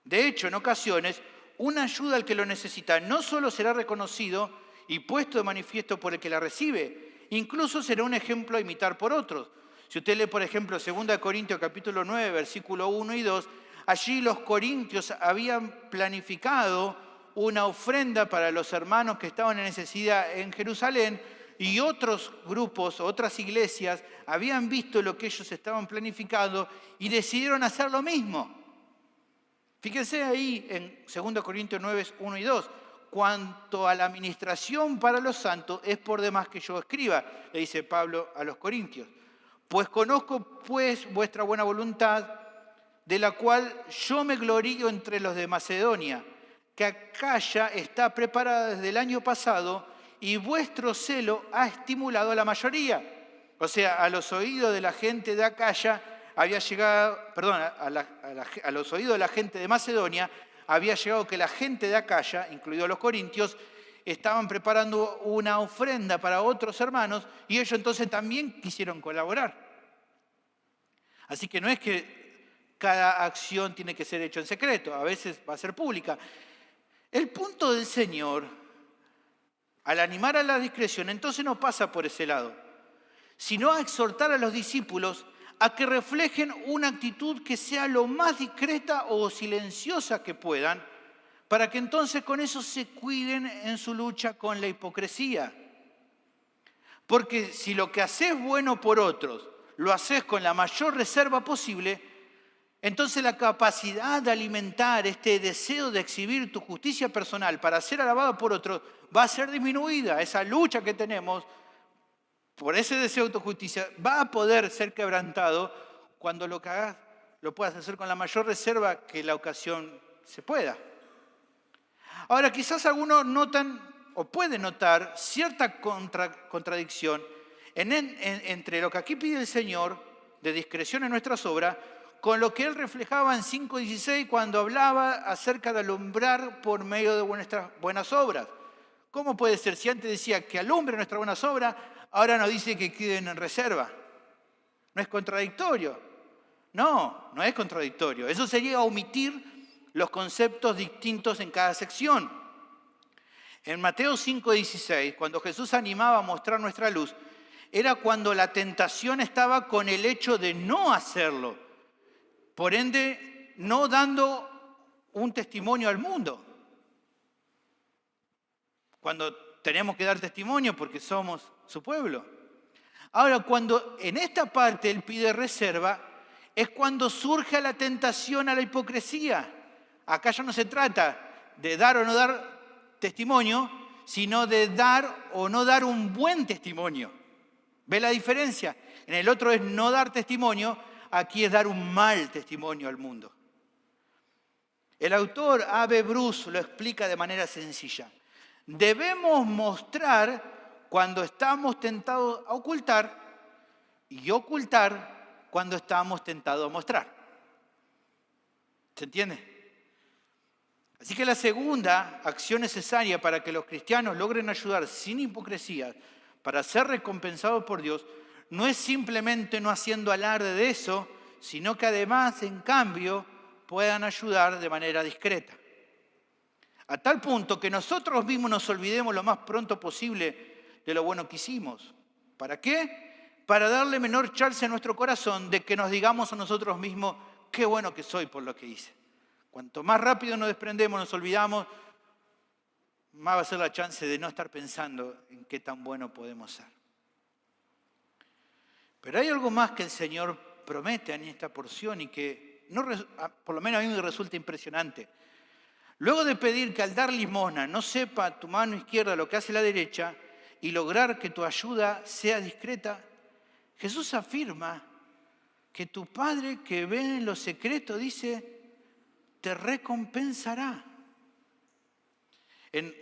De hecho, en ocasiones, una ayuda al que lo necesita no solo será reconocido y puesto de manifiesto por el que la recibe, incluso será un ejemplo a imitar por otros. Si usted lee, por ejemplo, 2 Corintios capítulo 9, versículo 1 y 2, allí los corintios habían planificado una ofrenda para los hermanos que estaban en necesidad en Jerusalén, y otros grupos, otras iglesias, habían visto lo que ellos estaban planificando y decidieron hacer lo mismo. Fíjense ahí en 2 Corintios 9, 1 y 2. Cuanto a la administración para los santos, es por demás que yo escriba, le dice Pablo a los corintios. Pues conozco pues vuestra buena voluntad, de la cual yo me glorío entre los de Macedonia, que Acaya está preparada desde el año pasado y vuestro celo ha estimulado a la mayoría. O sea, a los oídos de la gente de Acaya había llegado, perdón, a los oídos de la gente de Macedonia había llegado que la gente de Acaya, incluidos los corintios, estaban preparando una ofrenda para otros hermanos y ellos entonces también quisieron colaborar. Así que no es que cada acción tiene que ser hecha en secreto, a veces va a ser pública. El punto del Señor, al animar a la discreción, entonces no pasa por ese lado, sino a exhortar a los discípulos a que reflejen una actitud que sea lo más discreta o silenciosa que puedan, para que entonces con eso se cuiden en su lucha con la hipocresía. Porque si lo que haces bueno por otros, lo haces con la mayor reserva posible, entonces la capacidad de alimentar este deseo de exhibir tu justicia personal para ser alabado por otros va a ser disminuida. Esa lucha que tenemos por ese deseo de justicia va a poder ser quebrantado cuando lo que hagas lo puedas hacer con la mayor reserva que la ocasión se pueda. Ahora, quizás algunos notan o pueden notar cierta contradicción entre lo que aquí pide el Señor de discreción en nuestras obras con lo que Él reflejaba en 5:16 cuando hablaba acerca de alumbrar por medio de nuestras buenas obras. ¿Cómo puede ser? Si antes decía que alumbre nuestras buenas obras, ahora nos dice que queden en reserva. ¿No es contradictorio? No, no es contradictorio. Eso sería omitir los conceptos distintos en cada sección. En Mateo 5:16, cuando Jesús animaba a mostrar nuestra luz, era cuando la tentación estaba con el hecho de no hacerlo. Por ende, no dando un testimonio al mundo. Cuando tenemos que dar testimonio porque somos su pueblo. Ahora, cuando en esta parte Él pide reserva, es cuando surge la tentación a la hipocresía. Acá ya no se trata de dar o no dar testimonio, sino de dar o no dar un buen testimonio. ¿Ve la diferencia? En el otro es no dar testimonio, aquí es dar un mal testimonio al mundo. El autor A.B. Bruce lo explica de manera sencilla. Debemos mostrar cuando estamos tentados a ocultar y ocultar cuando estamos tentados a mostrar. ¿Se entiende? Así que la segunda acción necesaria para que los cristianos logren ayudar sin hipocresía para ser recompensados por Dios no es simplemente no haciendo alarde de eso, sino que además, en cambio, puedan ayudar de manera discreta. A tal punto que nosotros mismos nos olvidemos lo más pronto posible de lo bueno que hicimos. ¿Para qué? Para darle menor chance a nuestro corazón de que nos digamos a nosotros mismos qué bueno que soy por lo que hice. Cuanto más rápido nos desprendemos, nos olvidamos, más va a ser la chance de no estar pensando en qué tan bueno podemos ser. Pero hay algo más que el Señor promete en esta porción y que por lo menos a mí me resulta impresionante. Luego de pedir que al dar limosna no sepa tu mano izquierda lo que hace la derecha, y lograr que tu ayuda sea discreta, Jesús afirma que tu Padre que ve en lo secreto, dice, te recompensará. En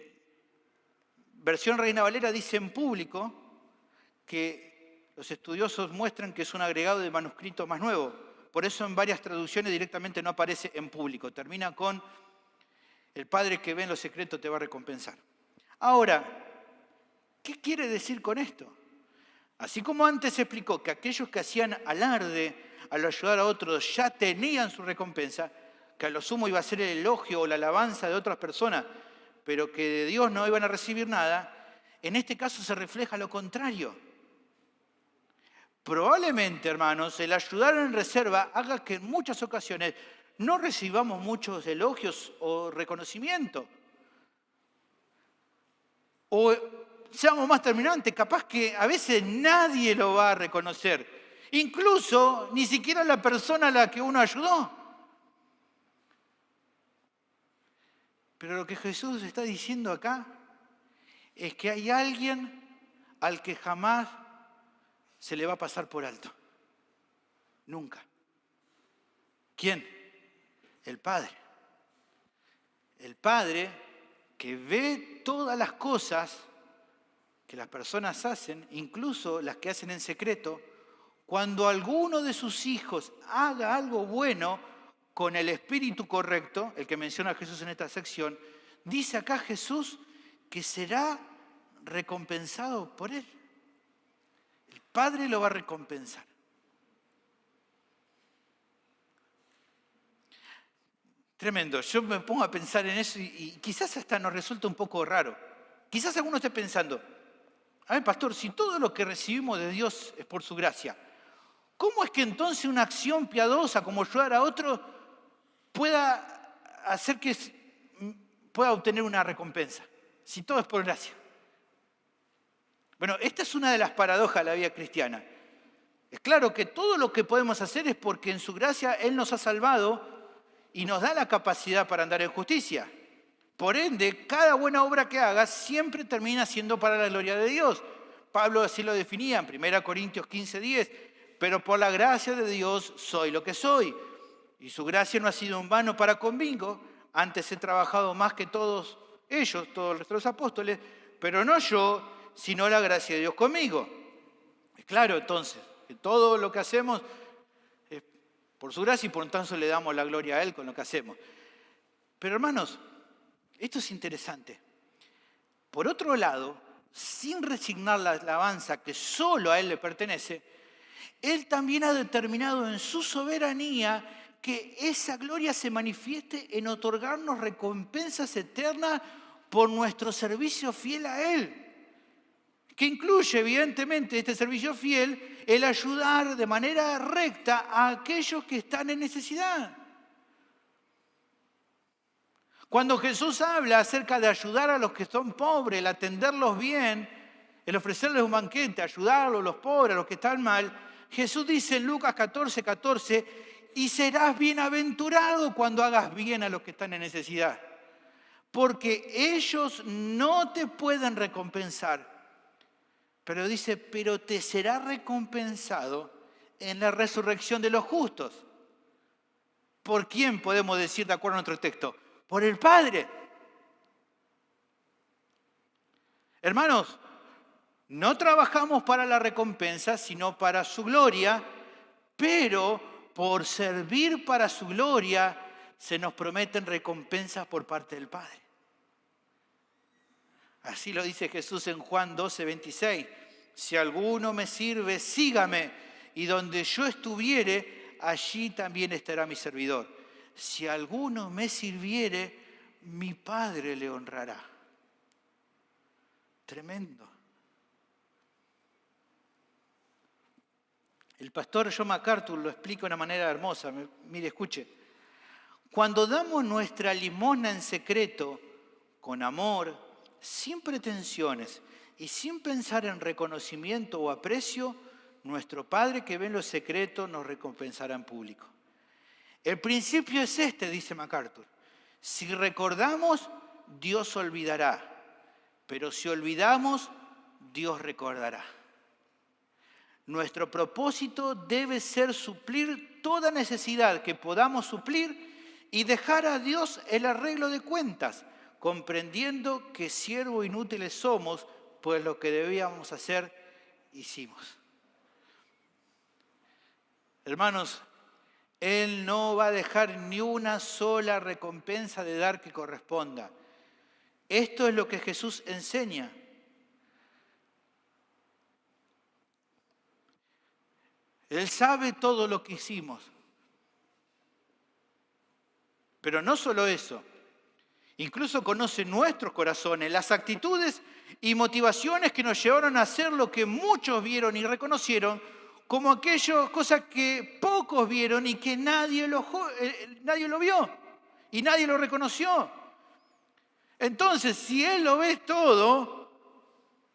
versión Reina Valera dice en público, que los estudiosos muestran que es un agregado de manuscrito más nuevo. Por eso en varias traducciones directamente no aparece en público. Termina con, el Padre que ve en lo secreto te va a recompensar. Ahora, ¿qué quiere decir con esto? Así como antes se explicó que aquellos que hacían alarde al ayudar a otros ya tenían su recompensa, que a lo sumo iba a ser el elogio o la alabanza de otras personas, pero que de Dios no iban a recibir nada, en este caso se refleja lo contrario. Probablemente, hermanos, el ayudar en reserva haga que en muchas ocasiones no recibamos muchos elogios o reconocimiento. O seamos más terminantes, capaz que a veces nadie lo va a reconocer. Incluso ni siquiera la persona a la que uno ayudó. Pero lo que Jesús está diciendo acá es que hay alguien al que jamás se le va a pasar por alto. Nunca. ¿Quién? El Padre. El Padre que ve todas las cosas que las personas hacen, incluso las que hacen en secreto, cuando alguno de sus hijos haga algo bueno con el espíritu correcto, el que menciona Jesús en esta sección, dice acá Jesús que será recompensado por él. El Padre lo va a recompensar. Tremendo. Yo me pongo a pensar en eso y quizás hasta nos resulta un poco raro. Quizás alguno esté pensando, a ver, pastor, si todo lo que recibimos de Dios es por su gracia, ¿cómo es que entonces una acción piadosa como ayudar a otro pueda hacer que pueda obtener una recompensa? Si todo es por gracia. Bueno, esta es una de las paradojas de la vida cristiana. Es claro que todo lo que podemos hacer es porque en su gracia Él nos ha salvado y nos da la capacidad para andar en justicia. Por ende, cada buena obra que hagas siempre termina siendo para la gloria de Dios. Pablo así lo definía en 1 Corintios 15:10. Pero por la gracia de Dios soy lo que soy. Y su gracia no ha sido en vano para conmigo. Antes he trabajado más que todos ellos, todos el resto de los apóstoles, pero no yo, sino la gracia de Dios conmigo. Es claro entonces que todo lo que hacemos es por su gracia y por lo tanto le damos la gloria a Él con lo que hacemos. Pero hermanos, esto es interesante. Por otro lado, sin resignar la alabanza que solo a Él le pertenece, Él también ha determinado en su soberanía que esa gloria se manifieste en otorgarnos recompensas eternas por nuestro servicio fiel a Él. Que incluye, evidentemente, este servicio fiel, el ayudar de manera recta a aquellos que están en necesidad. Cuando Jesús habla acerca de ayudar a los que son pobres, el atenderlos bien, el ofrecerles un banquete, ayudarlos, a los pobres, a los que están mal, Jesús dice en Lucas 14:14, y serás bienaventurado cuando hagas bien a los que están en necesidad, porque ellos no te pueden recompensar. Pero dice, pero te será recompensado en la resurrección de los justos. ¿Por quién podemos decir de acuerdo a nuestro texto? Por el Padre. Hermanos, no trabajamos para la recompensa, sino para su gloria, pero por servir para su gloria se nos prometen recompensas por parte del Padre. Así lo dice Jesús en Juan 12:26. Si alguno me sirve, sígame, y donde yo estuviere, allí también estará mi servidor. Si alguno me sirviere, mi Padre le honrará. Tremendo. El pastor John MacArthur lo explica de una manera hermosa. Mire, escuche. Cuando damos nuestra limosna en secreto, con amor, sin pretensiones y sin pensar en reconocimiento o aprecio, nuestro Padre que ve en lo secreto nos recompensará en público. El principio es este, dice MacArthur. Si recordamos, Dios olvidará. Pero si olvidamos, Dios recordará. Nuestro propósito debe ser suplir toda necesidad que podamos suplir y dejar a Dios el arreglo de cuentas, comprendiendo que siervos inútiles somos, pues lo que debíamos hacer, hicimos. Hermanos, Él no va a dejar ni una sola recompensa de dar que corresponda. Esto es lo que Jesús enseña. Él sabe todo lo que hicimos. Pero no solo eso, incluso conoce nuestros corazones, las actitudes y motivaciones que nos llevaron a hacer lo que muchos vieron y reconocieron como aquellas cosas que pocos vieron y que nadie lo vio y nadie lo reconoció. Entonces, si Él lo ve todo,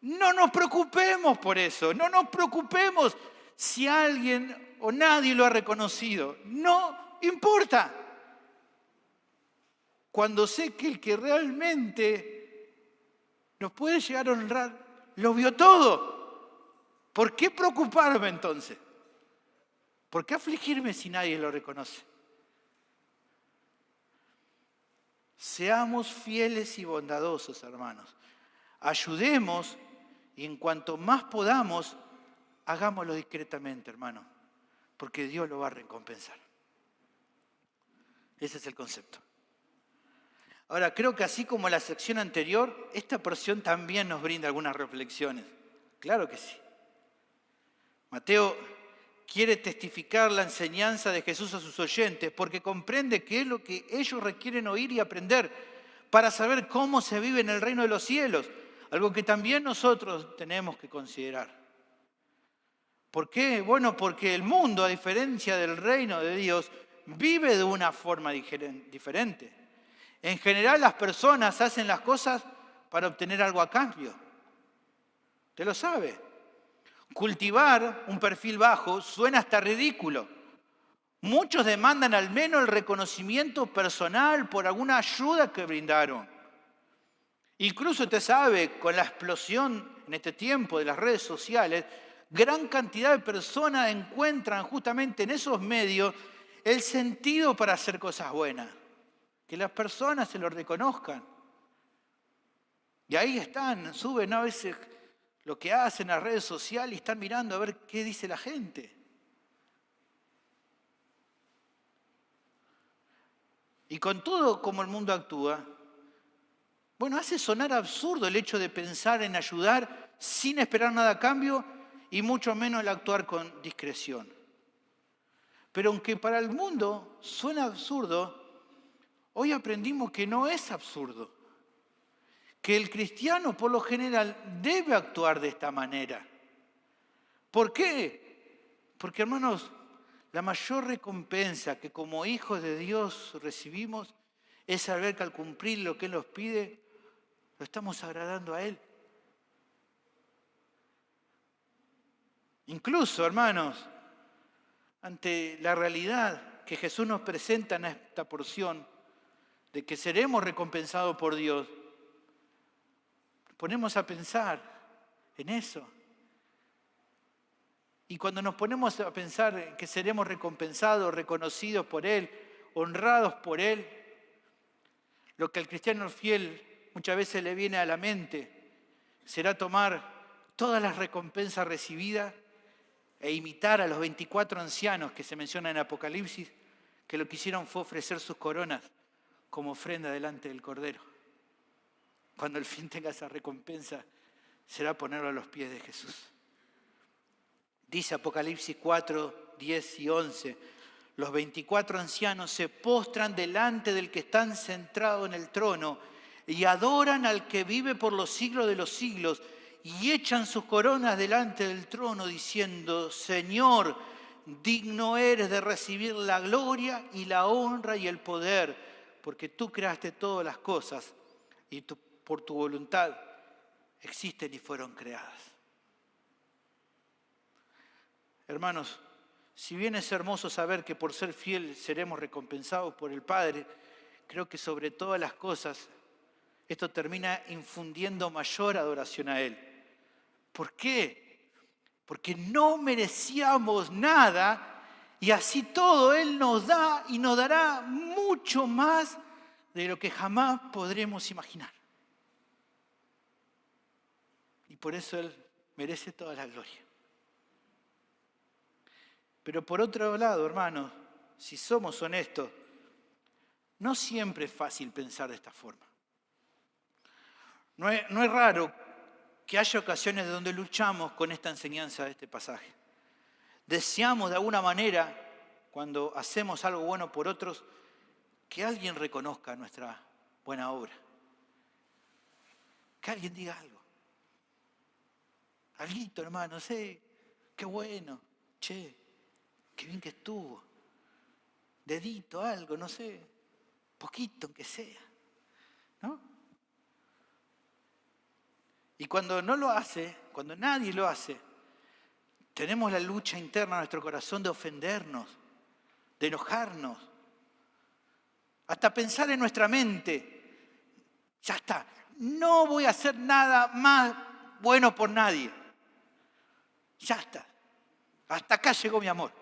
no nos preocupemos por eso, no nos preocupemos si alguien o nadie lo ha reconocido. No importa. Cuando sé que el que realmente nos puede llegar a honrar, lo vio todo. ¿Por qué preocuparme entonces? ¿Por qué afligirme si nadie lo reconoce? Seamos fieles y bondadosos, hermanos. Ayudemos y en cuanto más podamos, hagámoslo discretamente, hermano, porque Dios lo va a recompensar. Ese es el concepto. Ahora, creo que así como la sección anterior, esta porción también nos brinda algunas reflexiones. Claro que sí. Mateo quiere testificar la enseñanza de Jesús a sus oyentes porque comprende que es lo que ellos requieren oír y aprender para saber cómo se vive en el reino de los cielos, algo que también nosotros tenemos que considerar. ¿Por qué? Bueno, porque el mundo, a diferencia del reino de Dios, vive de una forma diferente. En general, las personas hacen las cosas para obtener algo a cambio. ¿Usted lo sabe? Cultivar un perfil bajo suena hasta ridículo. Muchos demandan al menos el reconocimiento personal por alguna ayuda que brindaron. Incluso usted sabe, con la explosión en este tiempo de las redes sociales, gran cantidad de personas encuentran justamente en esos medios el sentido para hacer cosas buenas. Que las personas se lo reconozcan. Y ahí están, suben a veces lo que hacen en las redes sociales y están mirando a ver qué dice la gente. Y con todo como el mundo actúa, bueno, hace sonar absurdo el hecho de pensar en ayudar sin esperar nada a cambio y mucho menos el actuar con discreción. Pero aunque para el mundo suena absurdo, hoy aprendimos que no es absurdo. Que el cristiano por lo general debe actuar de esta manera. ¿Por qué? Porque, hermanos, la mayor recompensa que como hijos de Dios recibimos es saber que al cumplir lo que Él nos pide, lo estamos agradando a Él. Incluso, hermanos, ante la realidad que Jesús nos presenta en esta porción, de que seremos recompensados por Dios, ponemos a pensar en eso. Y cuando nos ponemos a pensar en que seremos recompensados, reconocidos por Él, honrados por Él, lo que al cristiano fiel muchas veces le viene a la mente será tomar todas las recompensas recibidas e imitar a los 24 ancianos que se mencionan en Apocalipsis, que lo que hicieron fue ofrecer sus coronas como ofrenda delante del Cordero. Cuando al fin tenga esa recompensa, será ponerlo a los pies de Jesús. Dice Apocalipsis 4, 10 y 11, los 24 ancianos se postran delante del que está centrado en el trono y adoran al que vive por los siglos de los siglos y echan sus coronas delante del trono diciendo, Señor, digno eres de recibir la gloria y la honra y el poder, porque tú creaste todas las cosas y por tu voluntad existen y fueron creadas. Hermanos, si bien es hermoso saber que por ser fiel seremos recompensados por el Padre, creo que sobre todas las cosas esto termina infundiendo mayor adoración a Él. ¿Por qué? Porque no merecíamos nada y así todo Él nos da y nos dará mucho más de lo que jamás podremos imaginar. Y por eso Él merece toda la gloria. Pero por otro lado, hermanos, si somos honestos, no siempre es fácil pensar de esta forma. No es raro que haya ocasiones donde luchamos con esta enseñanza de este pasaje. Deseamos de alguna manera, cuando hacemos algo bueno por otros, que alguien reconozca nuestra buena obra. Que alguien diga algo. Alguito, hermano, qué bueno, che, qué bien que estuvo. Dedito, algo, no sé, poquito aunque sea, ¿no? Y cuando no lo hace, cuando nadie lo hace, tenemos la lucha interna en nuestro corazón de ofendernos, de enojarnos, hasta pensar en nuestra mente, ya está, no voy a hacer nada más bueno por nadie. Ya está, hasta acá llegó mi amor.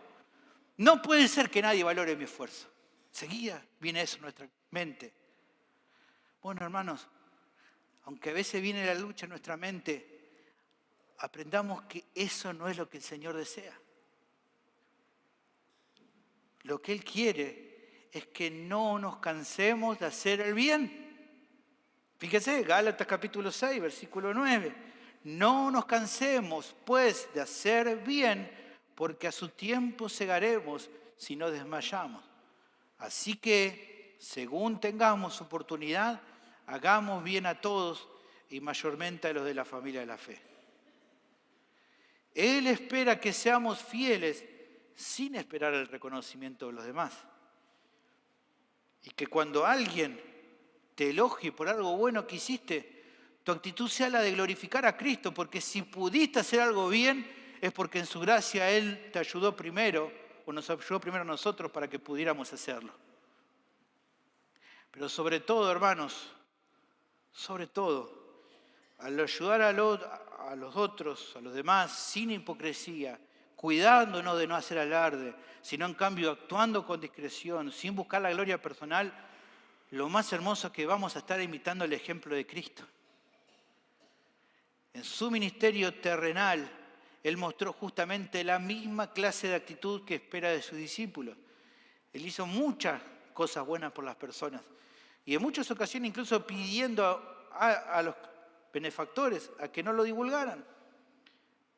No puede ser que nadie valore mi esfuerzo. Seguida viene eso en nuestra mente. Bueno, hermanos, aunque a veces viene la lucha en nuestra mente, aprendamos que eso no es lo que el Señor desea. Lo que Él quiere es que no nos cansemos de hacer el bien. Fíjese, Gálatas capítulo 6, versículo 9. No nos cansemos, pues, de hacer bien, porque a su tiempo segaremos si no desmayamos. Así que, según tengamos oportunidad, hagamos bien a todos y mayormente a los de la familia de la fe. Él espera que seamos fieles sin esperar el reconocimiento de los demás. Y que cuando alguien te elogie por algo bueno que hiciste, tu actitud sea la de glorificar a Cristo, porque si pudiste hacer algo bien, es porque en su gracia Él te ayudó primero, o nos ayudó primero a nosotros para que pudiéramos hacerlo. Pero sobre todo, hermanos, sobre todo, al ayudar a los otros, a los demás, sin hipocresía, cuidándonos de no hacer alarde, sino en cambio actuando con discreción, sin buscar la gloria personal, lo más hermoso es que vamos a estar imitando el ejemplo de Cristo. En su ministerio terrenal, Él mostró justamente la misma clase de actitud que espera de sus discípulos. Él hizo muchas cosas buenas por las personas y en muchas ocasiones incluso pidiendo a los benefactores a que no lo divulgaran.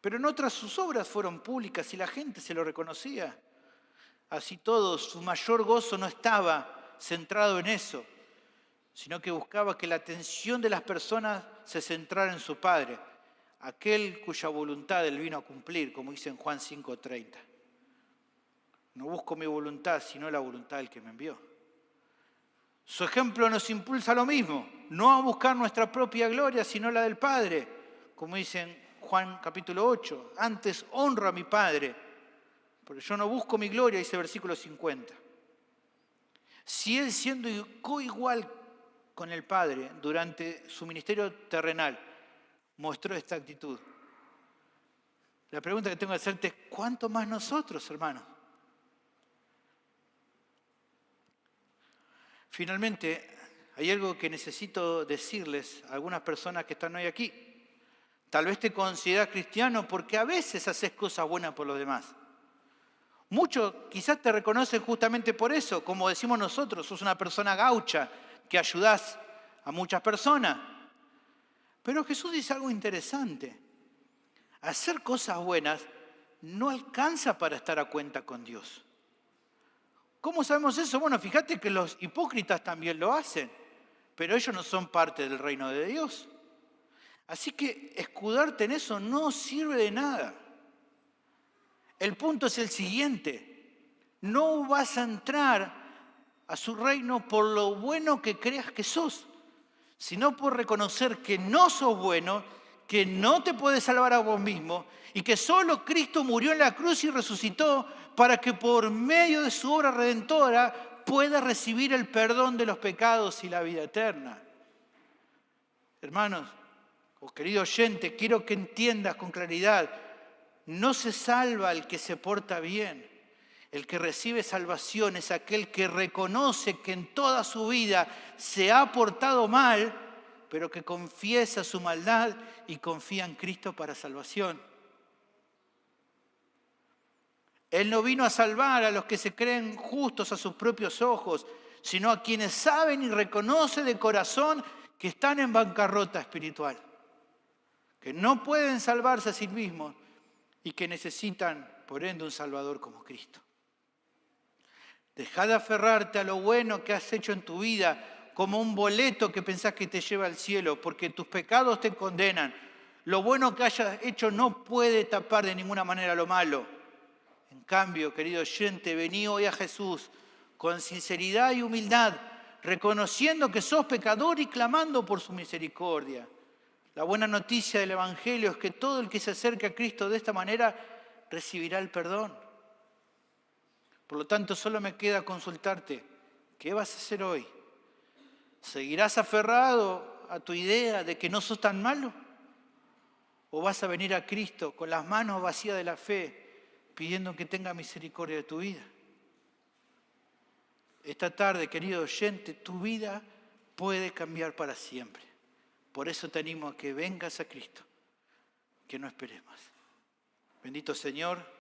Pero en otras sus obras fueron públicas y la gente se lo reconocía. Así todo, su mayor gozo no estaba centrado en eso, sino que buscaba que la atención de las personas se centrara en su Padre, aquel cuya voluntad Él vino a cumplir, como dice en Juan 5:30. No busco mi voluntad, sino la voluntad del que me envió. Su ejemplo nos impulsa a lo mismo, no a buscar nuestra propia gloria, sino la del Padre, como dice en Juan capítulo 8. Antes honro a mi Padre, porque yo no busco mi gloria, dice el versículo 50. Si Él, siendo coigual con el Padre durante su ministerio terrenal, mostró esta actitud, la pregunta que tengo que hacerte es: ¿cuánto más nosotros, hermanos? Finalmente, hay algo que necesito decirles a algunas personas que están hoy aquí. Tal vez te consideras cristiano porque a veces haces cosas buenas por los demás. Muchos quizás te reconocen justamente por eso, como decimos nosotros, sos una persona gaucha que ayudás a muchas personas. Pero Jesús dice algo interesante. Hacer cosas buenas no alcanza para estar a cuenta con Dios. ¿Cómo sabemos eso? Bueno, fíjate que los hipócritas también lo hacen, pero ellos no son parte del reino de Dios. Así que escudarte en eso no sirve de nada. El punto es el siguiente: no vas a entrar a su reino por lo bueno que creas que sos, sino por reconocer que no sos bueno, que no te puedes salvar a vos mismo y que solo Cristo murió en la cruz y resucitó para que por medio de su obra redentora puedas recibir el perdón de los pecados y la vida eterna. Hermanos, querido oyente, quiero que entiendas con claridad, no se salva el que se porta bien. El que recibe salvación es aquel que reconoce que en toda su vida se ha portado mal, pero que confiesa su maldad y confía en Cristo para salvación. Él no vino a salvar a los que se creen justos a sus propios ojos, sino a quienes saben y reconocen de corazón que están en bancarrota espiritual, que no pueden salvarse a sí mismos y que necesitan, por ende, un Salvador como Cristo. Deja de aferrarte a lo bueno que has hecho en tu vida como un boleto que pensás que te lleva al cielo, porque tus pecados te condenan. Lo bueno que hayas hecho no puede tapar de ninguna manera lo malo. En cambio, querido oyente, vení hoy a Jesús con sinceridad y humildad, reconociendo que sos pecador y clamando por su misericordia. La buena noticia del Evangelio es que todo el que se acerque a Cristo de esta manera recibirá el perdón. Por lo tanto, solo me queda consultarte, ¿qué vas a hacer hoy? ¿Seguirás aferrado a tu idea de que no sos tan malo? ¿O vas a venir a Cristo con las manos vacías de la fe, pidiendo que tenga misericordia de tu vida? Esta tarde, querido oyente, tu vida puede cambiar para siempre. Por eso te animo a que vengas a Cristo, que no esperes más. Bendito Señor,